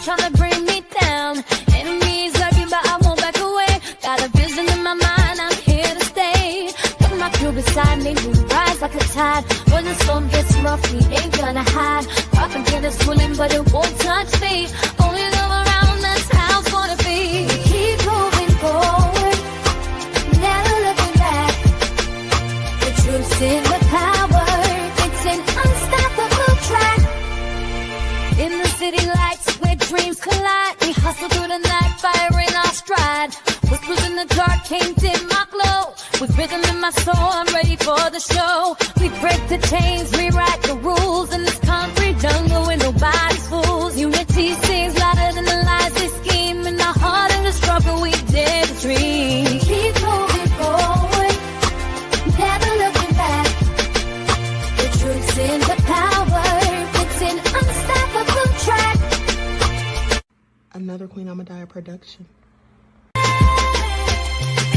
trying to bring me down. Enemies lurking, but I won't back away. Got a vision in my mind, I'm here to stay. Look at my crew beside me, we rise like a tide. When the storm gets rough, we ain't gonna hide. Rock and get us swilling, but it won't touch me. Only love around, that's how it's gonna be. We keep moving forward, never looking back. The truth's in the power, it's an unstoppable track. In the city lights where dreams collide, we hustle through the night, fire in our stride. Whispers in the dark can't dim my glow. With rhythm in my soul, I'm ready for the show. We break the chains, rewrite the rules in this concrete jungle where nobody's fools. Unity sings louder than the lies they scheme. In our heart and the struggle, we dare to dream. Keep moving forward, never looking back. The truth's in the power, it's an unstoppable track. Another Queen Amadaya production.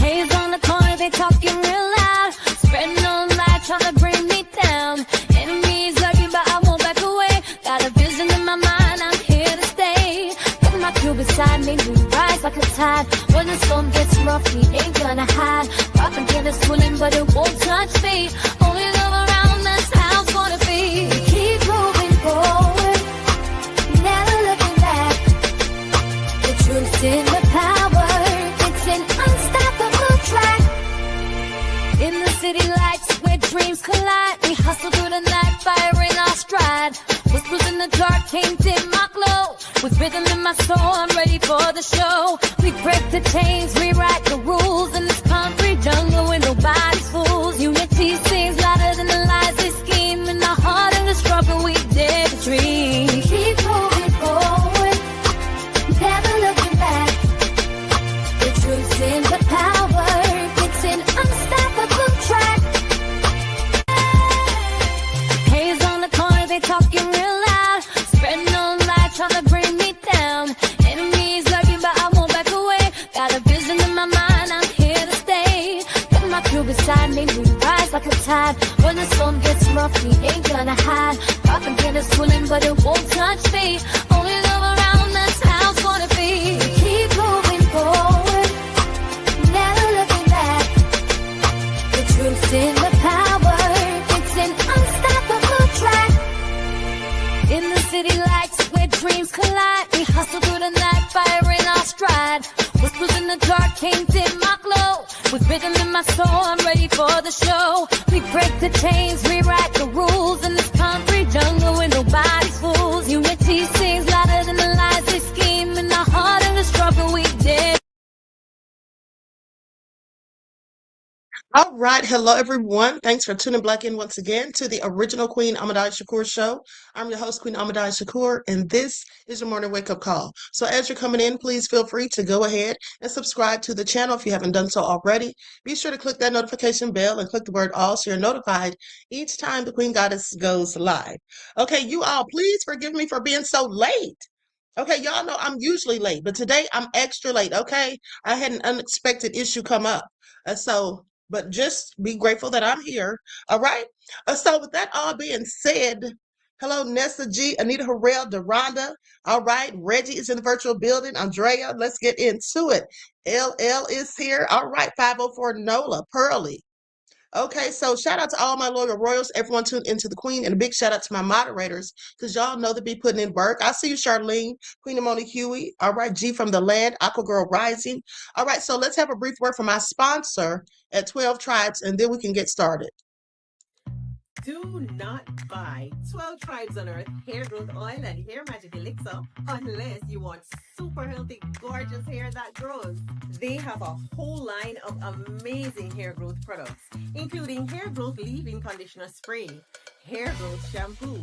Haze on the corner, they talking real loud. Spreading on light, trying to bring me down. Enemies lurking, but I won't back away. Got a vision in my mind, I'm here to stay. Look at my crew beside me, we rise like a tide. When the storm gets rough, we ain't gonna hide. Rock and get us swilling, but it won't touch me. Only love around, that's how it's gonna be. We keep moving forward, never looking back. The truth's in the power, it's an unstoppable track. In the city lights where dreams collide, we hustle through the night, fire in our stride. Whispers in the dark can't dim my glow. With rhythm in my soul, I'm ready for the show. We break the chains, rewrite the rules in this concrete jungle where nobody's fools. Unity sings louder than the lies they scheme. In our heart and the struggle, we dare to dream. Keep moving forward, never looking back. The truth's in the power, it's an unstoppable track. Haze on the corner, they talking real loud. Spreading on light, trying to bring me down. Enemies lurking, but I won't back away. Got a vision in my mind, I'm here to stay. Look at my crew beside me, we rise like a tide. When the storm gets rough, we ain't gonna hide. Rock and get us swilling, but it won't touch me. Only love around, that's how it's gonna be. We keep moving forward, never looking back. The truth's in the power, it's an unstoppable track. In the city lights where dreams collide, we hustle through the night, fire in our stride. Whispers in the dark can't dim my glow. With rhythm in my soul, I'm ready for the show. We break the chains, rewrite the rules in this concrete jungle where nobody's fools. Unity sings louder than the lies they scheme. In our heart and the struggle, we dare. All right. Hello, everyone. Thanks for tuning back in once again to the original Queen AmadayaShakur show. I'm your host, Queen AmadayaShakur, and this is your morning wake-up call. So as you're coming in, please feel free to go ahead and subscribe to the channel if you haven't done so already. Be sure to click that notification bell and click the word all so you're notified each time the Queen Goddess goes live. Okay, you all, please forgive me for being so late. Okay, y'all know I'm usually late, but today I'm extra late, okay? I had an unexpected issue come up. But just be grateful that I'm here. All right. So with that all being said, hello, Nessa G, Anita Harrell, Deronda. All right. Reggie is in the virtual building. Andrea, let's get into it. LL is here. All right. 504 Nola, Pearly. Okay, so shout out to all my loyal royals, everyone tuned into the Queen, and a big shout out to my moderators, because y'all know they be putting in work. I see you, Charlene, Queen Amoni Huey. All right, G from the land, Aqua Girl Rising. All right, so let's have a brief word from my sponsor at 12 Tribes, and then we can get started. Do not buy 12 Tribes on Earth hair growth oil and hair magic elixir unless you want super healthy, gorgeous hair that grows. They have a whole line of amazing hair growth products, including hair growth leave-in conditioner spray, hair growth shampoo,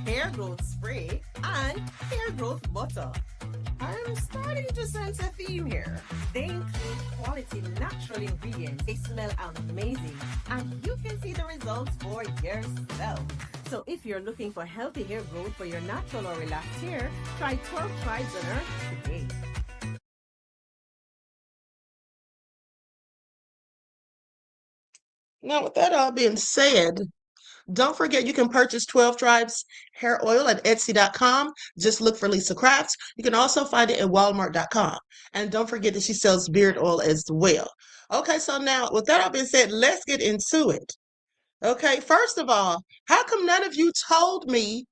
hair growth spray, and hair growth butter. I'm starting to sense a theme here. They include quality natural ingredients. They smell amazing, and you can see the results for yourself. So if you're looking for healthy hair growth for your natural or relaxed hair, try 12 Tribes on Earth today. Now, with that all being said, Don't forget you can purchase 12 Tribes hair oil at Etsy.com. Just look for Lisa Crafts. You can also find it at Walmart.com. And don't forget that she sells beard oil as well. Okay, so now with that all being said, let's get into it. Okay, first of all, how come none of you told me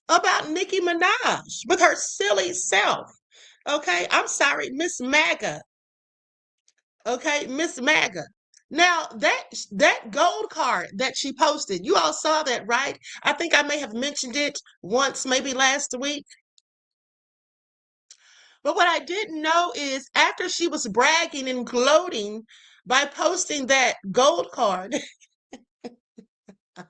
about Nicki Minaj with her silly self? Okay, I'm sorry, Miss MAGA. Okay, Miss MAGA. Now that gold card that she posted, you all saw that, right? I think I may have mentioned it once, maybe last week. But what I didn't know is after she was bragging and gloating by posting that gold card, yeah,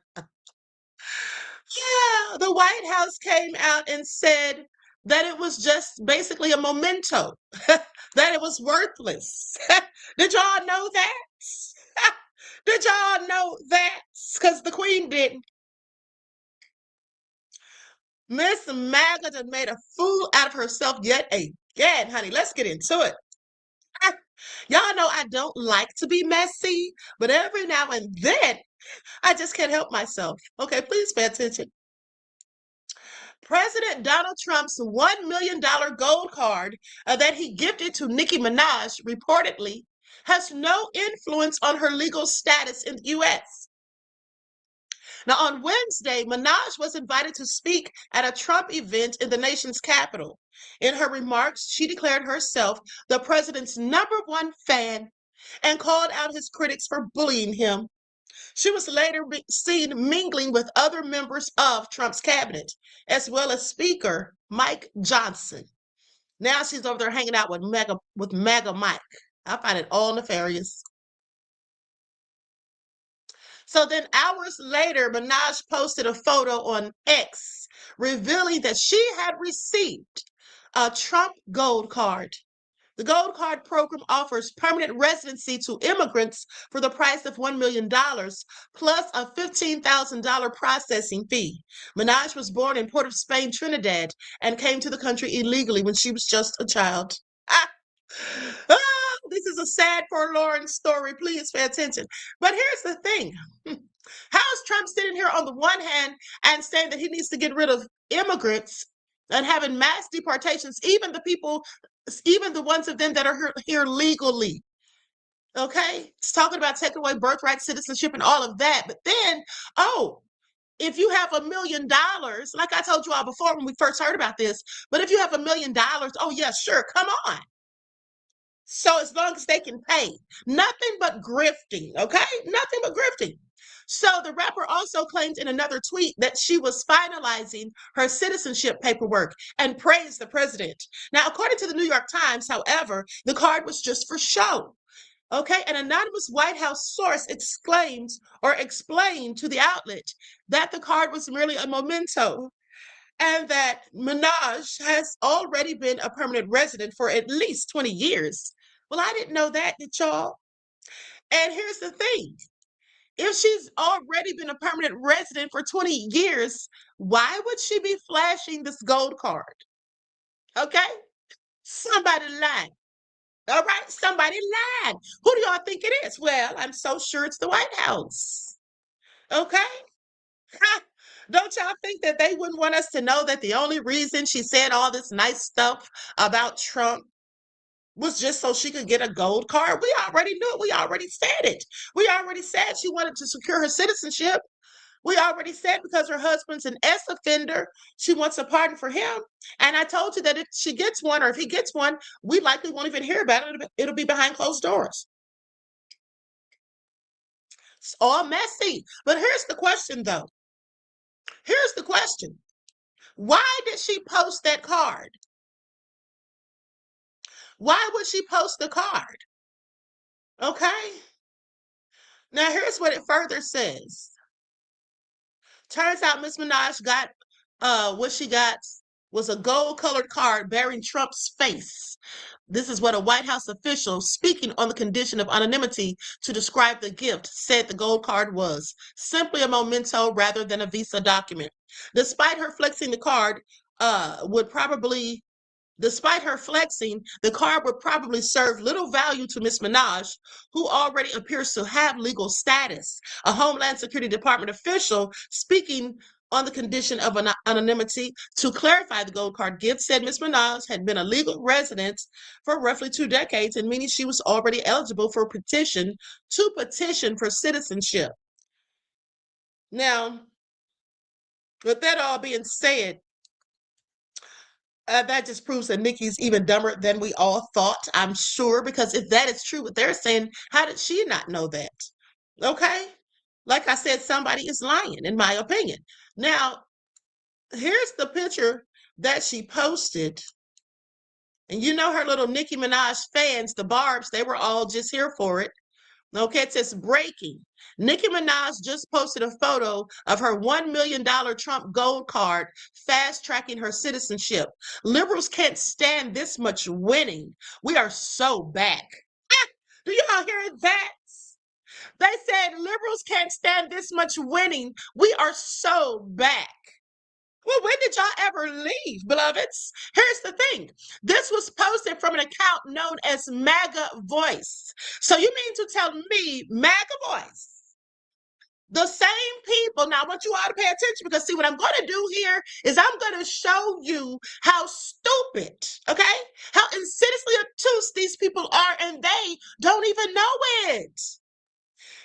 the White House came out and said that it was just basically a memento, that it was worthless. Did y'all know that? Did y'all know that? Because the Queen didn't. Miss MAGA done made a fool out of herself yet again, honey. Let's get into it. Y'all know I don't like to be messy, but every now and then I just can't help myself. Okay, please pay attention. President Donald Trump's $1 million gold card that he gifted to Nicki Minaj reportedly has no influence on her legal status in the U.S. Now, on Wednesday, Minaj was invited to speak at a Trump event in the nation's capital. In her remarks, she declared herself the president's #1 fan and called out his critics for bullying him. She was later seen mingling with other members of Trump's cabinet, as well as Speaker Mike Johnson. Now she's over there hanging out with MAGA Mike. I find it all nefarious. So then hours later, Minaj posted a photo on X revealing that she had received a Trump gold card. The Gold Card program offers permanent residency to immigrants for the price of $1 million plus a $15,000 processing fee. Minaj was born in Port of Spain, Trinidad, and came to the country illegally when she was just a child. This is a sad, forlorn story. Please pay attention. But here's the thing. How is Trump sitting here on the one hand and saying that he needs to get rid of immigrants and having mass deportations, even the ones of them that are here legally? Okay, it's talking about taking away birthright citizenship and all of that. But then, if you have $1 million, like I told you all before when we first heard about this, but if you have $1 million, oh yeah, sure, come on. So as long as they can pay, nothing but grifting, okay? Nothing but grifting. So the rapper also claimed in another tweet that she was finalizing her citizenship paperwork and praised the president. Now, according to the New York Times, however, the card was just for show. Okay, an anonymous White House source explained to the outlet that the card was merely a memento and that Minaj has already been a permanent resident for at least 20 years. Well, I didn't know that, did y'all? And here's the thing. If she's already been a permanent resident for 20 years, why would she be flashing this gold card? Okay? Somebody lied. All right? Somebody lied. Who do y'all think it is? Well, I'm so sure it's the White House. Okay? Don't y'all think that they wouldn't want us to know that the only reason she said all this nice stuff about Trump was just so she could get a gold card? We already knew it. We already said it. We already said she wanted to secure her citizenship. We already said because her husband's an offender, she wants a pardon for him. And I told you that if she gets one or if he gets one, we likely won't even hear about it. It'll be behind closed doors. It's all messy. But here's the question, though. Here's the question. Why did she post that card? Why would she post the card? Okay. Now, here's what it further says. Turns out Miss Minaj got what she got was a gold-colored card bearing Trump's face. This is what a White House official speaking on the condition of anonymity to describe the gift said the gold card was simply a memento rather than a visa document. Despite her flexing the card would probably Despite her flexing, the card would probably serve little value to Ms. Minaj, who already appears to have legal status. A Homeland Security Department official speaking on the condition of anonymity to clarify the gold card gift said Ms. Minaj had been a legal resident for roughly 2 decades, and meaning she was already eligible for petition for citizenship. Now, with that all being said, that just proves that Nikki's even dumber than we all thought, I'm sure, because if that is true, what they're saying, how did she not know that? Okay? Like I said, somebody is lying, in my opinion. Now, here's the picture that she posted. And you know her little Nicki Minaj fans, the Barbs, they were all just here for it. Okay, it says breaking. Nicki Minaj just posted a photo of her $1 million Trump gold card, fast tracking her citizenship. Liberals can't stand this much winning. We are so back. Do you all hear that? They said liberals can't stand this much winning. We are so back. Well, when did y'all ever leave, beloveds? Here's the thing. This was posted from an account known as MAGA Voice. So you mean to tell me MAGA Voice, the same people, now I want you all to pay attention, because see, what I'm going to do here is I'm going to show you how stupid, okay, how insidiously obtuse these people are, and they don't even know it.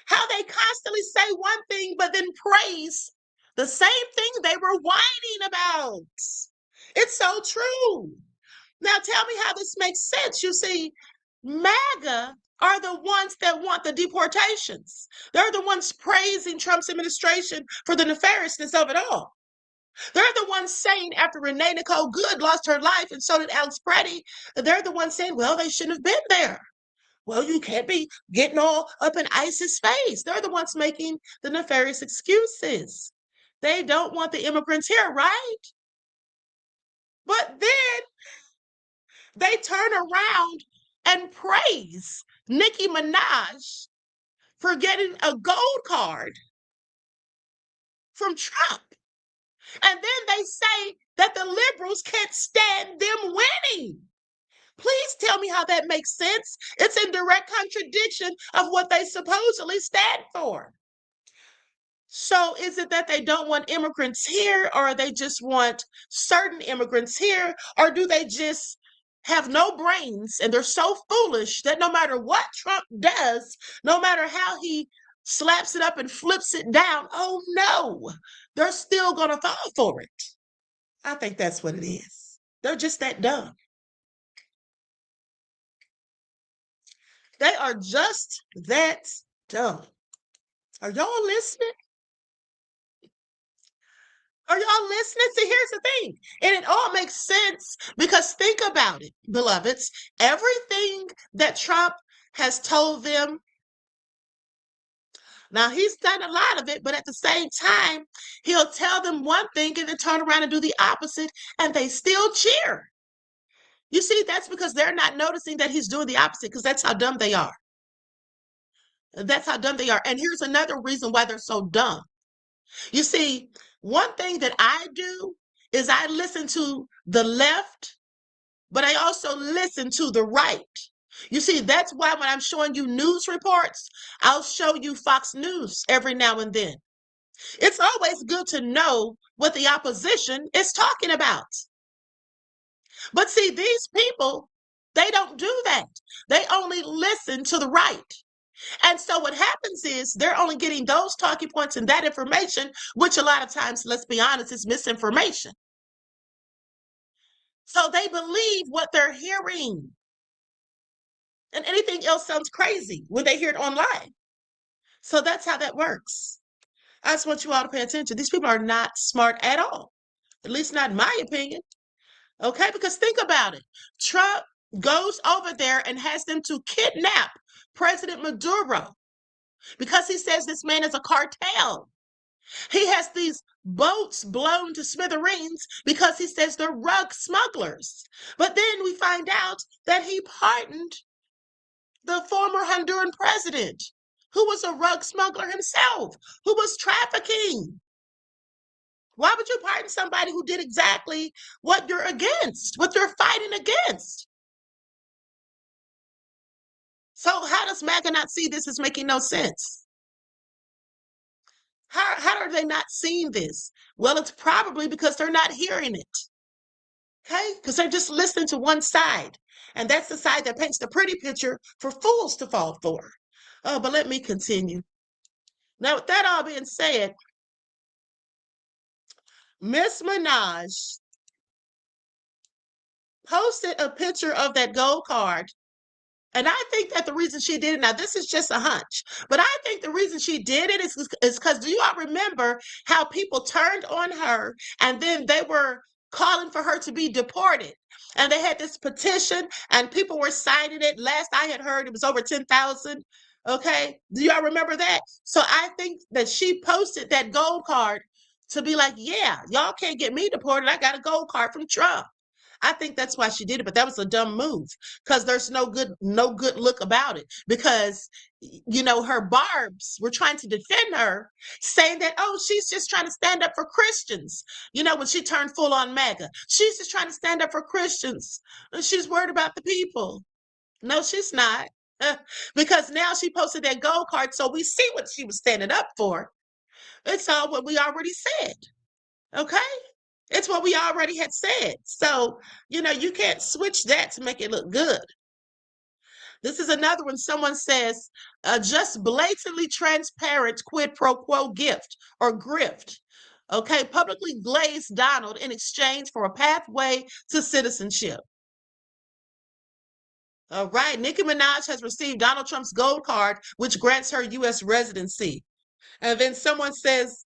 How they constantly say one thing, but then praise the same thing they were whining about. It's so true. Now tell me how this makes sense. You see, MAGA are the ones that want the deportations. They're the ones praising Trump's administration for the nefariousness of it all. They're the ones saying, after Renee Nicole Good lost her life and so did Alex Preddy, they're the ones saying, well, they shouldn't have been there. Well, you can't be getting all up in ISIS' face. They're the ones making the nefarious excuses. They don't want the immigrants here, right? But then they turn around and praise Nicki Minaj for getting a gold card from Trump. And then they say that the liberals can't stand them winning. Please tell me how that makes sense. It's in direct contradiction of what they supposedly stand for. So is it that they don't want immigrants here, or they just want certain immigrants here, or do they just have no brains and they're so foolish that no matter what Trump does, no matter how he slaps it up and flips it down, oh no, they're still going to fall for it? I think that's what it is. They're just that dumb. They are just that dumb. Are y'all listening? Are y'all listening? See, here's the thing. And it all makes sense, because think about it, beloveds. Everything that Trump has told them, now he's done a lot of it, but at the same time, he'll tell them one thing and then turn around and do the opposite, and they still cheer. You see, that's because they're not noticing that he's doing the opposite, because that's how dumb they are. That's how dumb they are. And here's another reason why they're so dumb. You see, one thing that I do is I listen to the left, but I also listen to the right. You see, that's why when I'm showing you news reports, I'll show you Fox News every now and then. It's always good to know what the opposition is talking about. But see, these people, they don't do that. They only listen to the right. And so what happens is they're only getting those talking points and that information, which a lot of times, let's be honest, is misinformation. So they believe what they're hearing. And anything else sounds crazy when they hear it online. So that's how that works. I just want you all to pay attention. These people are not smart at all, at least not in my opinion. Okay, because think about it. Trump goes over there and has them to kidnap President Maduro because he says this man is a cartel. He has these boats blown to smithereens because he says they're rug smugglers. But then we find out that he pardoned the former Honduran president, who was a rug smuggler himself, who was trafficking. Why would you pardon somebody who did exactly what you're against, what you're fighting against? So how does MAGA not see this as making no sense? How are they not seeing this? Well, it's probably because they're not hearing it. Okay? Because they're just listening to one side. And that's the side that paints the pretty picture for fools to fall for. Oh, but let me continue. Now, with that all being said, Miss Minaj posted a picture of that gold card. And I think that the reason she did it, now this is just a hunch, but I think the reason she did it is because do you all remember how people turned on her and then they were calling for her to be deported? And they had this petition and people were signing it. Last I had heard, it was over 10,000. Okay. Do y'all remember that? So I think that she posted that gold card to be like, yeah, y'all can't get me deported. I got a gold card from Trump. I think that's why she did it, but that was a dumb move because there's no good look about it. Because her barbs were trying to defend her, saying that, oh, she's just trying to stand up for Christians. When she turned full on MAGA, she's just trying to stand up for Christians. And she's worried about the people. No, she's not. Because now she posted that gold card, so we see what she was standing up for. It's all what we already said. Okay? It's what we already had said. So, you can't switch that to make it look good. This is another one. Someone says, just blatantly transparent quid pro quo gift or grift. Okay, publicly glazed Donald in exchange for a pathway to citizenship. All right, Nicki Minaj has received Donald Trump's gold card, which grants her U.S. residency. And then someone says,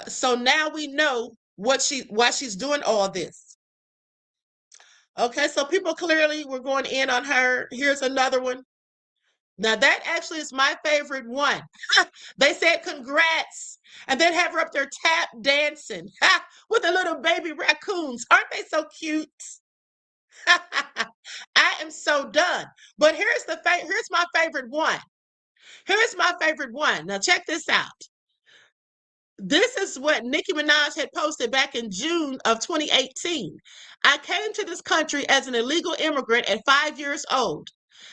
so now we know why she's doing all this. Okay, so people clearly were going in on her. Here's another one. Now that actually is my favorite one. They said congrats, and then have her up there tap dancing with the little baby raccoons. Aren't they so cute? I am so done. But here's my favorite one. Here's my favorite one. Now check this out. This is what Nicki Minaj had posted back in June of 2018. I came to this country as an illegal immigrant at 5 years old.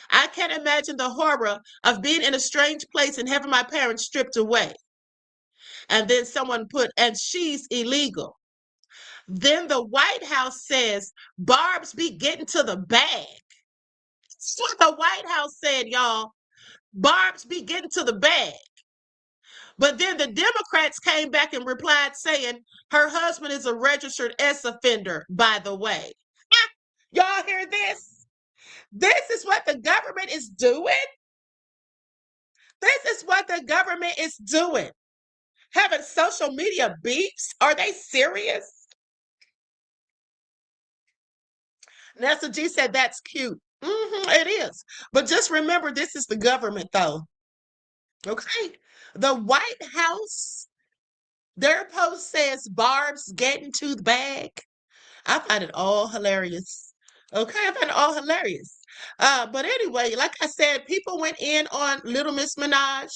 I can't imagine the horror of being in a strange place and having my parents stripped away. And then someone put, and she's illegal. Then the White House says, Barb's be getting to the bag. That's what the White House said, y'all. Barb's be getting to the bag. But then the Democrats came back and replied saying her husband is a registered sex offender, by the way. Y'all hear this? This is what the government is doing? This is what the government is doing. Having social media beefs? Are they serious? Nessa G said that's cute. It is. But just remember, this is the government, though. Okay? The White House, their post says Barb's getting to the bag. I find it all hilarious. Okay, I find it all hilarious. But anyway, like I said, people went in on Little Miss Minaj.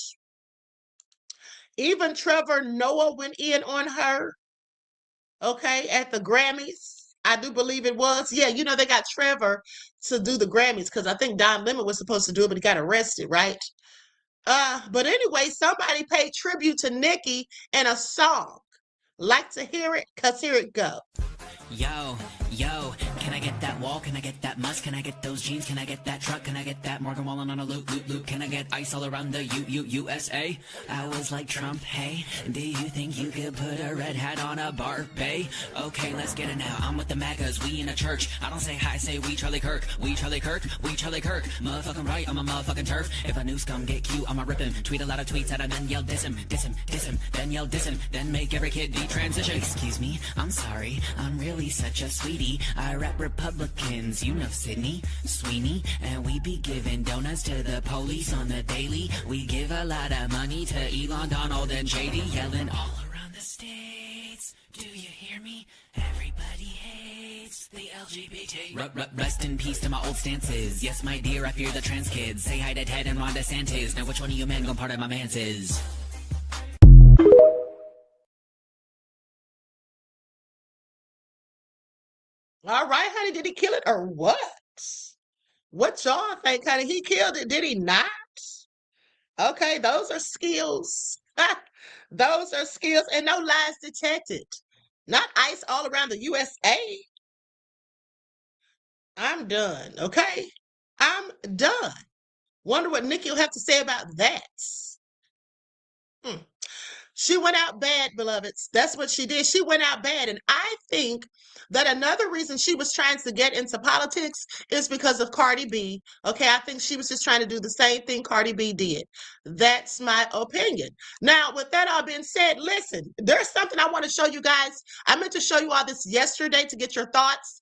Even Trevor Noah went in on her. Okay, at the Grammys. I do believe it was. Yeah, they got Trevor to do the Grammys because I think Don Lemon was supposed to do it, but he got arrested, right? But anyway, somebody paid tribute to Nicki in a song. Like to hear it? Cause here it go. Yo, can I get that wall? Can I get that must? Can I get those jeans? Can I get that truck? Can I get that Morgan Wallen on a loop? Can I get ice all around the USA? I was like Trump, hey, do you think you could put a red hat on a Barbie? Okay, let's get it now. I'm with the MAGAs, we in a church. I don't say hi, say we Charlie Kirk. We Charlie Kirk, we Charlie Kirk. Motherfucking right, I'm a motherfucking turf. If a new scum get cute, I'ma rip him. Tweet a lot of tweets at him, then yell diss him, then yell diss him, then make every kid detransition. Excuse me, I'm sorry, I'm really such a sweetie. I rep Republicans, Sydney Sweeney, and we be giving donuts to the police on the daily. We give a lot of money to Elon, Donald, and JD, yelling all around the states. Do you hear me? Everybody hates the LGBT. Rest in peace to my old stances. Yes, my dear, I fear the trans kids. Say hi to Ted and Ron DeSantis. Now which one of you men gon' part of my manses? All right, honey, did he kill it or what? What y'all think, honey? He killed it, did he not? Okay, those are skills. Those are skills and no lies detected. Not ICE all around the USA. I'm done, okay? I'm done. Wonder what Nikki will have to say about that. Hmm. She went out bad, beloveds. That's what she did. She went out bad. And I think that another reason she was trying to get into politics is because of Cardi B. Okay, I think she was just trying to do the same thing Cardi B did. That's my opinion. Now, with that all being said, listen, there's something I want to show you guys. I meant to show you all this yesterday to get your thoughts.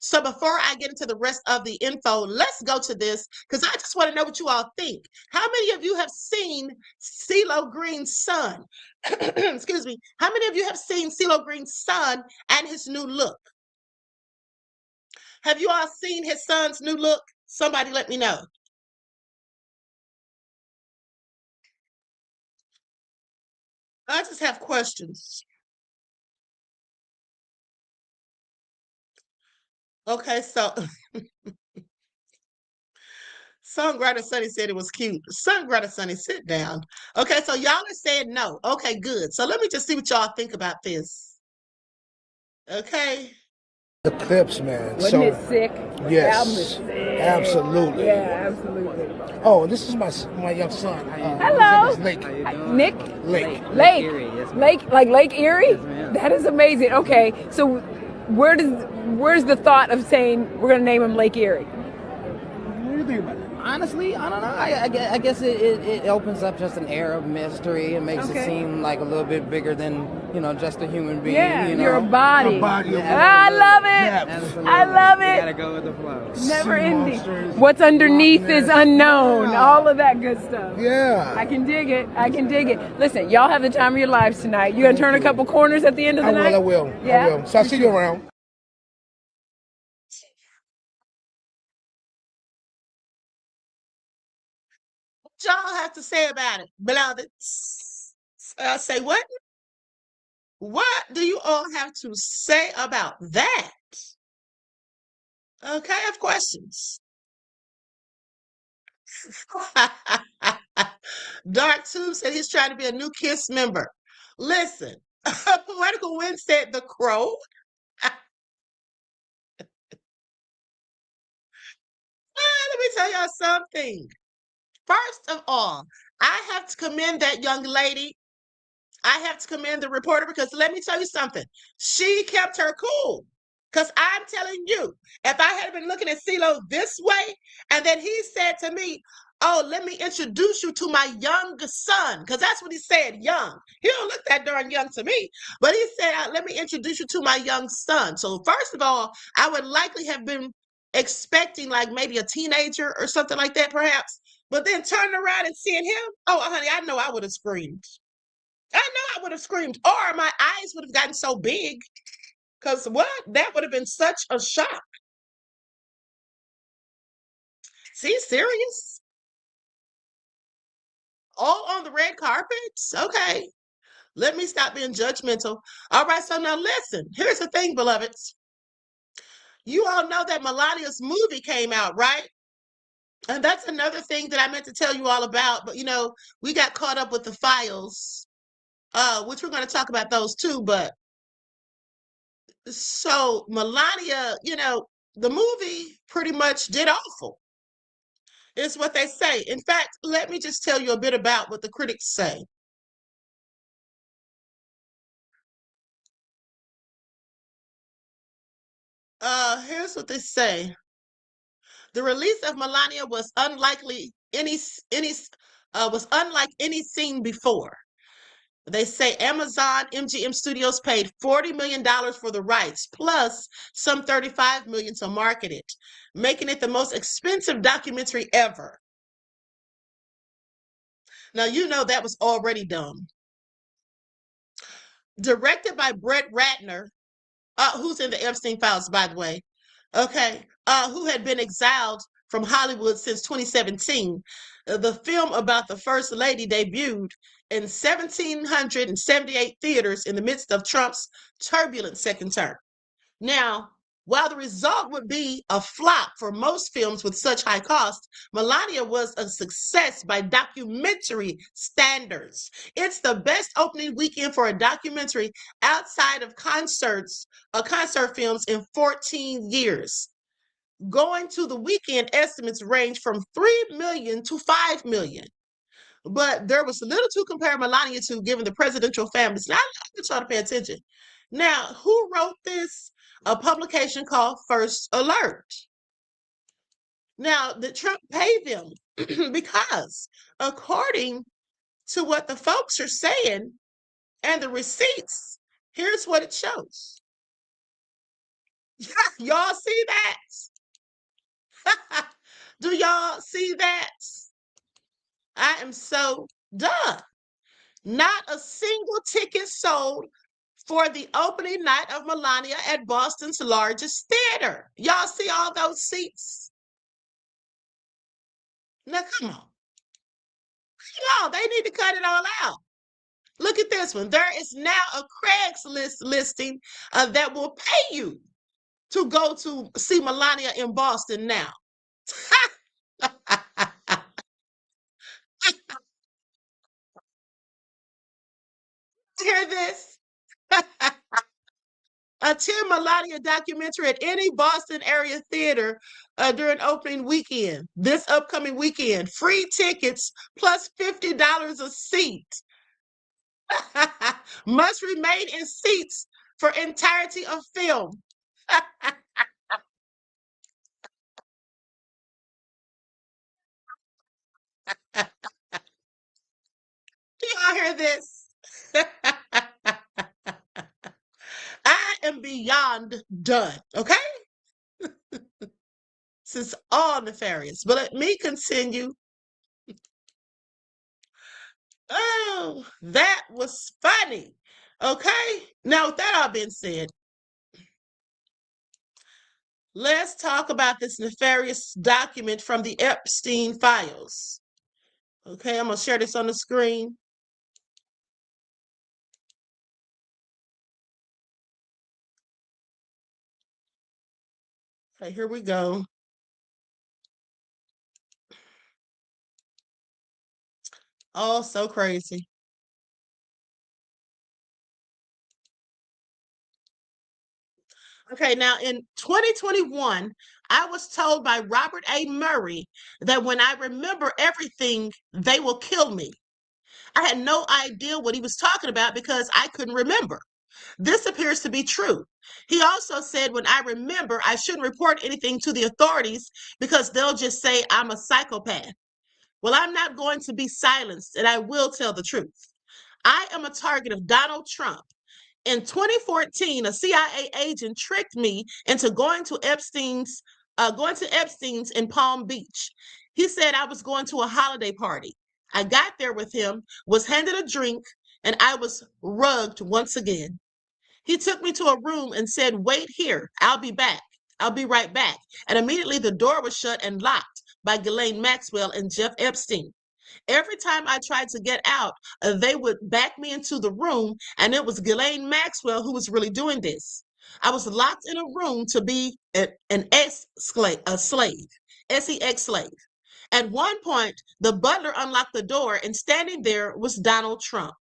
So before I get into the rest of the info, let's go to this because I just want to know what you all think. How many of you have seen CeeLo Green's son? Excuse me. How many of you have seen CeeLo Green's son and his new look? Have you all seen his son's new look? Somebody let me know. I just have questions. Okay, so Songwriter Sunny said it was cute. Songwriter Sunny, sit down. Okay, so y'all are saying no. Okay, good. So let me just see what y'all think about this. Okay. The clips, man. Wasn't it sick? Yes, Album is sick. absolutely. Yeah, absolutely. Oh, this is my young son. Hello, Lake. Nick. Lake. Lake Erie. That is amazing. Okay, so where's the thought of saying we're gonna name him Lake Erie? What do you think about it? Honestly, I don't know. I guess it opens up just an air of mystery. It makes it seem like a little bit bigger than, just a human being. Yeah, you know? you're a body. A body of I love it. Yeah. Absolutely. I love it. Gotta go with the flow. Never Sea ending. monsters, What's underneath is Loch Ness. unknown. Yeah. All of that good stuff. Yeah. I can dig it. I can dig it. Listen, y'all have the time of your lives tonight. You gonna turn a couple corners at the end of the night? I will. Yeah. I will. So I'll see you around. What y'all have to say about it, beloveds? Say what? What do you all have to say about that? Okay, I have questions. Dark Tube said he's trying to be a new Kiss member. Listen, Poetical Wind said the crow. Let me tell y'all something. First of all, I have to commend that young lady. I have to commend the reporter because let me tell you something. She kept her cool. Because I'm telling you, if I had been looking at CeeLo this way, and then he said to me, oh, let me introduce you to my young son, because that's what he said, young. He don't look that darn young to me, but he said, let me introduce you to my young son. So first of all, I would likely have been expecting like maybe a teenager or something like that, perhaps. But then turning around and seeing him, oh, honey, I know I would have screamed. I know I would have screamed, or my eyes would have gotten so big. Because what? That would have been such a shock. See, serious? All on the red carpet? Okay. Let me stop being judgmental. All right, so now listen. Here's the thing, beloveds. You all know that Melania's movie came out, right? And that's another thing that I meant to tell you all about. But, we got caught up with the files, which we're going to talk about those too. But so Melania, the movie pretty much did awful. Is what they say. In fact, let me just tell you a bit about what the critics say. Here's what they say. The release of Melania was unlike any seen before. They say Amazon MGM Studios paid $40 million for the rights, plus some $35 million to market it, making it the most expensive documentary ever. Now, that was already done. Directed by Brett Ratner, who's in the Epstein files, by the way, okay, who had been exiled from Hollywood since 2017. The film about the First Lady debuted in 1,778 theaters in the midst of Trump's turbulent second term. Now, while the result would be a flop for most films with such high costs, Melania was a success by documentary standards. It's the best opening weekend for a documentary outside of concert films in 14 years. Going to the weekend, estimates range from 3 million to 5 million. But there was little to compare Melania to given the presidential families. Now, I want y'all to pay attention. Now, who wrote this? A publication called First Alert. Now, did Trump pay them? Because according to what the folks are saying and the receipts, here's what it shows. Y'all see that? Do y'all see that? I am so done. Not a single ticket sold for the opening night of Melania at Boston's largest theater. Y'all see all those seats? Now, come on. Y'all, they need to cut it all out. Look at this one. There is now a Craigslist listing that will pay you to go to see Melania in Boston now. Hear this? Attend Melania documentary at any Boston area theater during opening weekend. This upcoming weekend, free tickets plus $50 a seat. Must remain in seats for entirety of film. Do y'all hear this? I am beyond done, okay? This is all nefarious, but let me continue. Oh, that was funny. Okay, now with that all being said, let's talk about this nefarious document from the Epstein files. Okay, I'm going to share this on the screen. Okay, here we go. Oh, so crazy. Okay, now in 2021, I was told by Robert A. Murray that when I remember everything, they will kill me. I had no idea what he was talking about because I couldn't remember. This appears to be true. He also said, when I remember, I shouldn't report anything to the authorities because they'll just say I'm a psychopath. Well, I'm not going to be silenced, and I will tell the truth. I am a target of Donald Trump. In 2014, a CIA agent tricked me into going to Epstein's in Palm Beach. He said I was going to a holiday party. I got there with him, was handed a drink, and I was rugged once again. He took me to a room and said, "Wait here. I'll be back. I'll be right back." And immediately the door was shut and locked by Ghislaine Maxwell and Jeff Epstein. Every time I tried to get out, they would back me into the room, and it was Ghislaine Maxwell who was really doing this. I was locked in a room to be an slave, sex slave. At one point, the butler unlocked the door, and standing there was Donald Trump.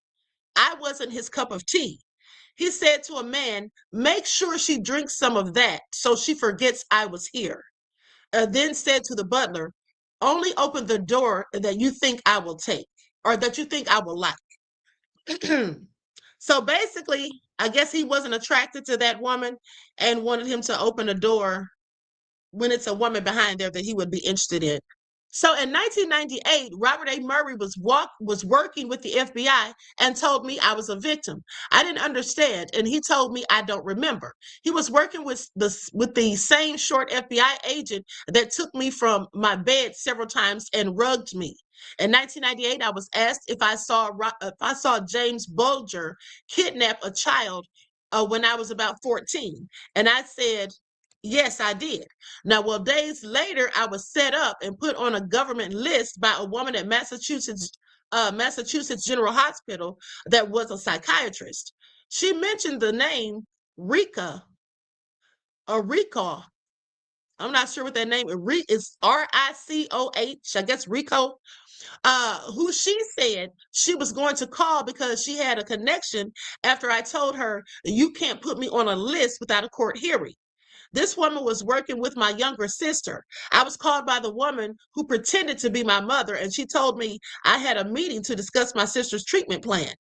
I wasn't his cup of tea. He said to a man, "Make sure she drinks some of that so she forgets I was here." Then said to the butler, "Only open the door that you think I will take or that you think I will like." So basically, I guess he wasn't attracted to that woman and wanted him to open a door when it's a woman behind there that he would be interested in. So in 1998, Robert A. Murray was working with the FBI and told me I was a victim. I didn't understand, and he told me I don't remember. He was working with the same short FBI agent that took me from my bed several times and rugged me. In 1998, I was asked if I saw James Bulger kidnap a child when I was about 14, and I said, yes, I did. Now, well, days later, I was set up and put on a government list by a woman at Massachusetts General Hospital that was a psychiatrist. She mentioned the name Rika a Rico. I'm not sure what that name is. It's Ricoh, I guess Rico, who she said she was going to call because she had a connection after I told her, you can't put me on a list without a court hearing. This woman was working with my younger sister. I was called by the woman who pretended to be my mother, and she told me I had a meeting to discuss my sister's treatment plan.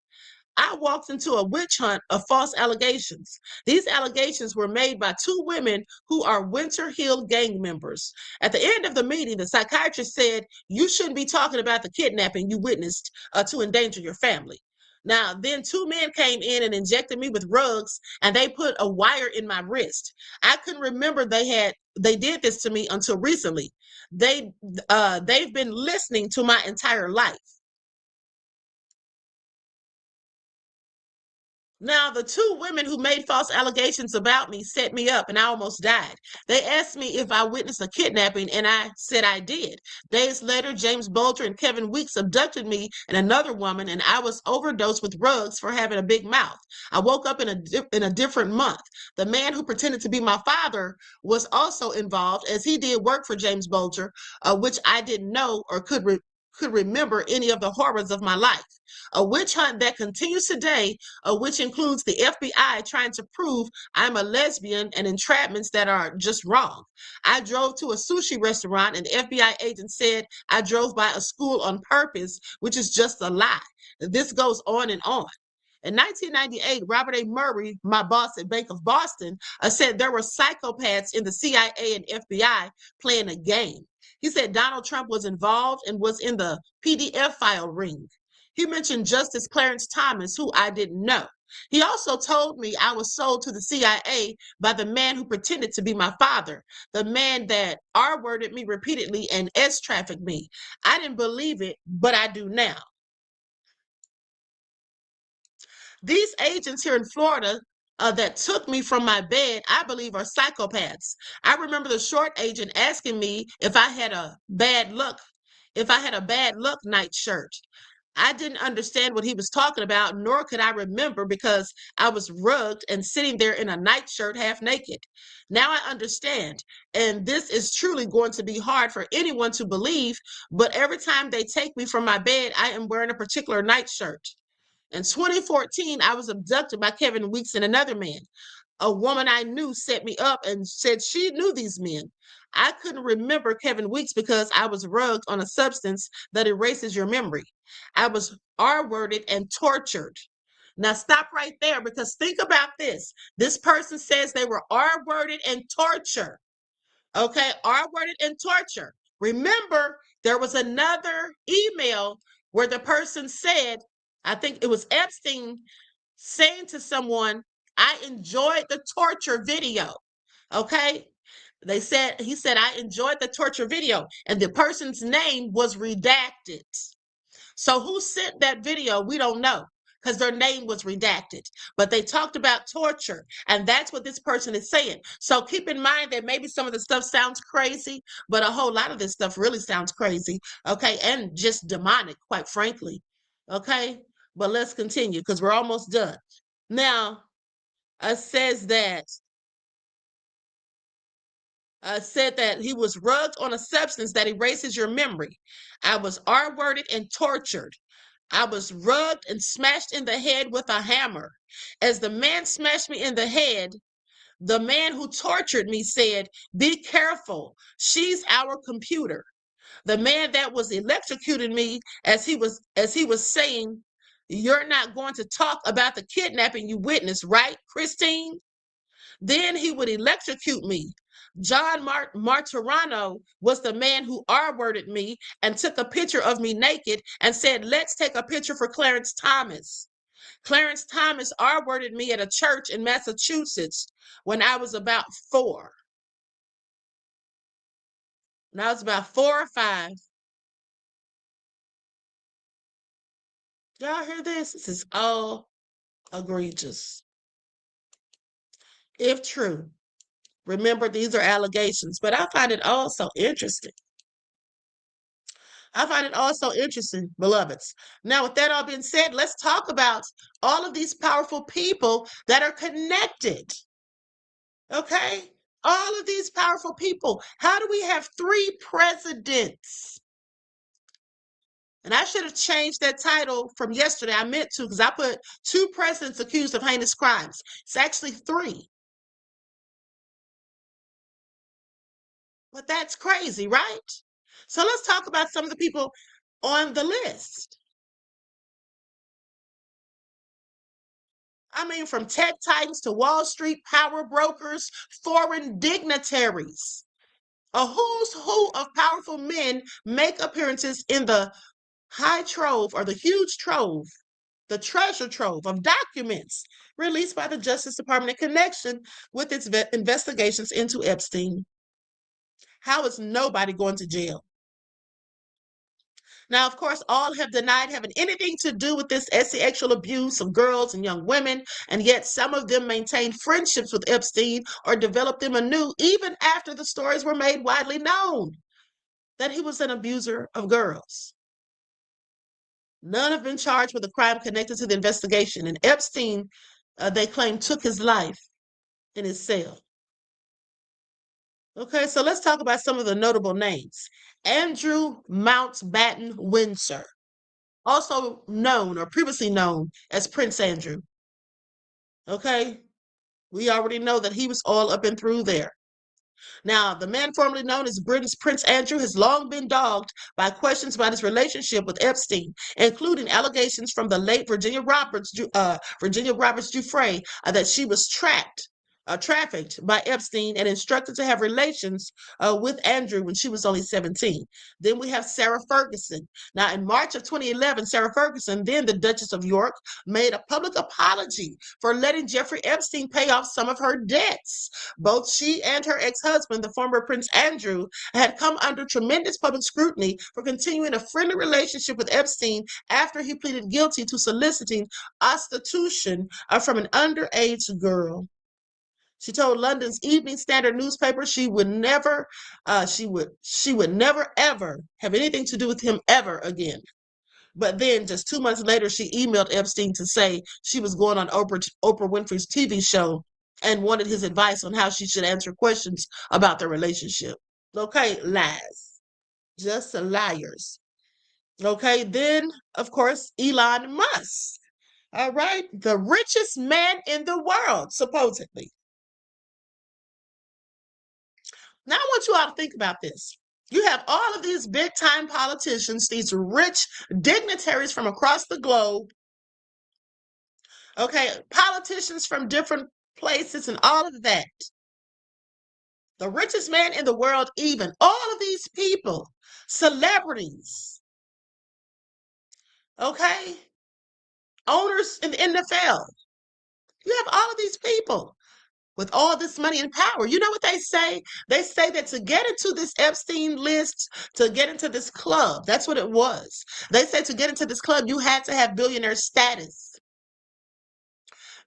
I walked into a witch hunt of false allegations. These allegations were made by two women who are Winter Hill gang members. At the end of the meeting, the psychiatrist said, you shouldn't be talking about the kidnapping you witnessed to endanger your family. Now, then two men came in and injected me with rugs, and they put a wire in my wrist. I couldn't remember they did this to me until recently. They've been listening to my entire life. Now, the two women who made false allegations about me set me up and I almost died. They asked me if I witnessed a kidnapping and I said I did. Days later, James Bolger and Kevin Weeks abducted me and another woman, and I was overdosed with drugs for having a big mouth. I woke up in a different month. The man who pretended to be my father was also involved, as he did work for James Bolger, which I didn't know or could remember any of the horrors of my life. A witch hunt that continues today, which includes the FBI trying to prove I'm a lesbian and entrapments that are just wrong. I drove to a sushi restaurant and the FBI agent said I drove by a school on purpose, which is just a lie. This goes on and on. In 1998, Robert A. Murray, my boss at Bank of Boston, said there were psychopaths in the CIA and FBI playing a game. He said Donald Trump was involved and was in the PDF file ring. He mentioned Justice Clarence Thomas, who I didn't know. He also told me I was sold to the CIA by the man who pretended to be my father, the man that R-worded me repeatedly and S-trafficked me. I didn't believe it, but I do now. These agents here in Florida that took me from my bed, I believe, are psychopaths. I remember the short agent asking me if I had a bad luck night shirt. I didn't understand what he was talking about, nor could I remember because I was rugged and sitting there in a nightshirt half naked. Now I understand, and this is truly going to be hard for anyone to believe, but every time they take me from my bed, I am wearing a particular nightshirt. In 2014, I was abducted by Kevin Weeks and another man. A woman I knew set me up and said she knew these men. I couldn't remember Kevin Weeks because I was rugged on a substance that erases your memory. I was R-worded and tortured. Now stop right there because think about this. This person says they were R-worded and tortured. Okay, R-worded and torture. Remember, there was another email where the person said, I think it was Epstein, saying to someone, I enjoyed the torture video. Okay. He said, I enjoyed the torture video, and the person's name was redacted. So who sent that video? We don't know because their name was redacted, but they talked about torture, and that's what this person is saying. So keep in mind that maybe some of the stuff sounds crazy, but a whole lot of this stuff really sounds crazy. Okay. And just demonic, quite frankly. Okay. But let's continue because we're almost done. Now, says that said that he was rugged on a substance that erases your memory. I was R-worded and tortured. I was rugged and smashed in the head with a hammer. As the man smashed me in the head, the man who tortured me said, be careful, she's our computer. The man that was electrocuting me as he was saying, you're not going to talk about the kidnapping you witnessed, right, Christine? Then he would electrocute me. John Martirano was the man who R-worded me and took a picture of me naked and said, let's take a picture for Clarence Thomas. Clarence Thomas R-worded me at a church in Massachusetts when I was about 4. When I was about 4 or 5. Y'all hear this? This is all egregious. If true, remember these are allegations, but I find it also interesting. Beloveds. Now, with that all being said, let's talk about all of these powerful people that are connected. Okay? All of these powerful people. How do we have 3 presidents? And I should have changed that title from yesterday. I meant to, because I put 2 presidents accused of heinous crimes. It's actually 3. But that's crazy, right? So let's talk about some of the people on the list. I mean, from tech titans to Wall Street power brokers, foreign dignitaries. A who's who of powerful men make appearances in the high trove or the huge trove, the treasure trove of documents released by the Justice Department in connection with its investigations into Epstein. How is nobody going to jail? Now, of course, all have denied having anything to do with this sexual abuse of girls and young women, and yet some of them maintain friendships with Epstein or developed them anew even after the stories were made widely known that he was an abuser of girls. None have been charged with a crime connected to the investigation, and Epstein, they claim, took his life in his cell. Okay, so let's talk about some of the notable names. Andrew Mountbatten Windsor, also known or previously known as Prince Andrew. Okay, we already know that he was all up and through there. Now, the man formerly known as Britain's Prince Andrew has long been dogged by questions about his relationship with Epstein, including allegations from the late Virginia Roberts Giuffre that she was trafficked by Epstein and instructed to have relations with Andrew when she was only 17. Then we have Sarah Ferguson. Now, in March of 2011, Sarah Ferguson, then the Duchess of York, made a public apology for letting Jeffrey Epstein pay off some of her debts. Both she and her ex-husband, the former Prince Andrew, had come under tremendous public scrutiny for continuing a friendly relationship with Epstein after he pleaded guilty to soliciting prostitution from an underage girl. She told London's Evening Standard newspaper she would never ever have anything to do with him ever again. But then just 2 months later, she emailed Epstein to say she was going on Oprah Winfrey's TV show and wanted his advice on how she should answer questions about their relationship. Okay, lies. Just liars. Okay, then, of course, Elon Musk. All right, the richest man in the world, supposedly. Now, I want you all to think about this. You have all of these big time politicians, these rich dignitaries from across the globe, okay, politicians from different places and all of that. The richest man in the world, even all of these people, celebrities, okay, owners in the NFL. You have all of these people with all this money and power. You know what they say? They say that to get into this Epstein list, to get into this club, that's what it was. They say to get into this club, you had to have billionaire status.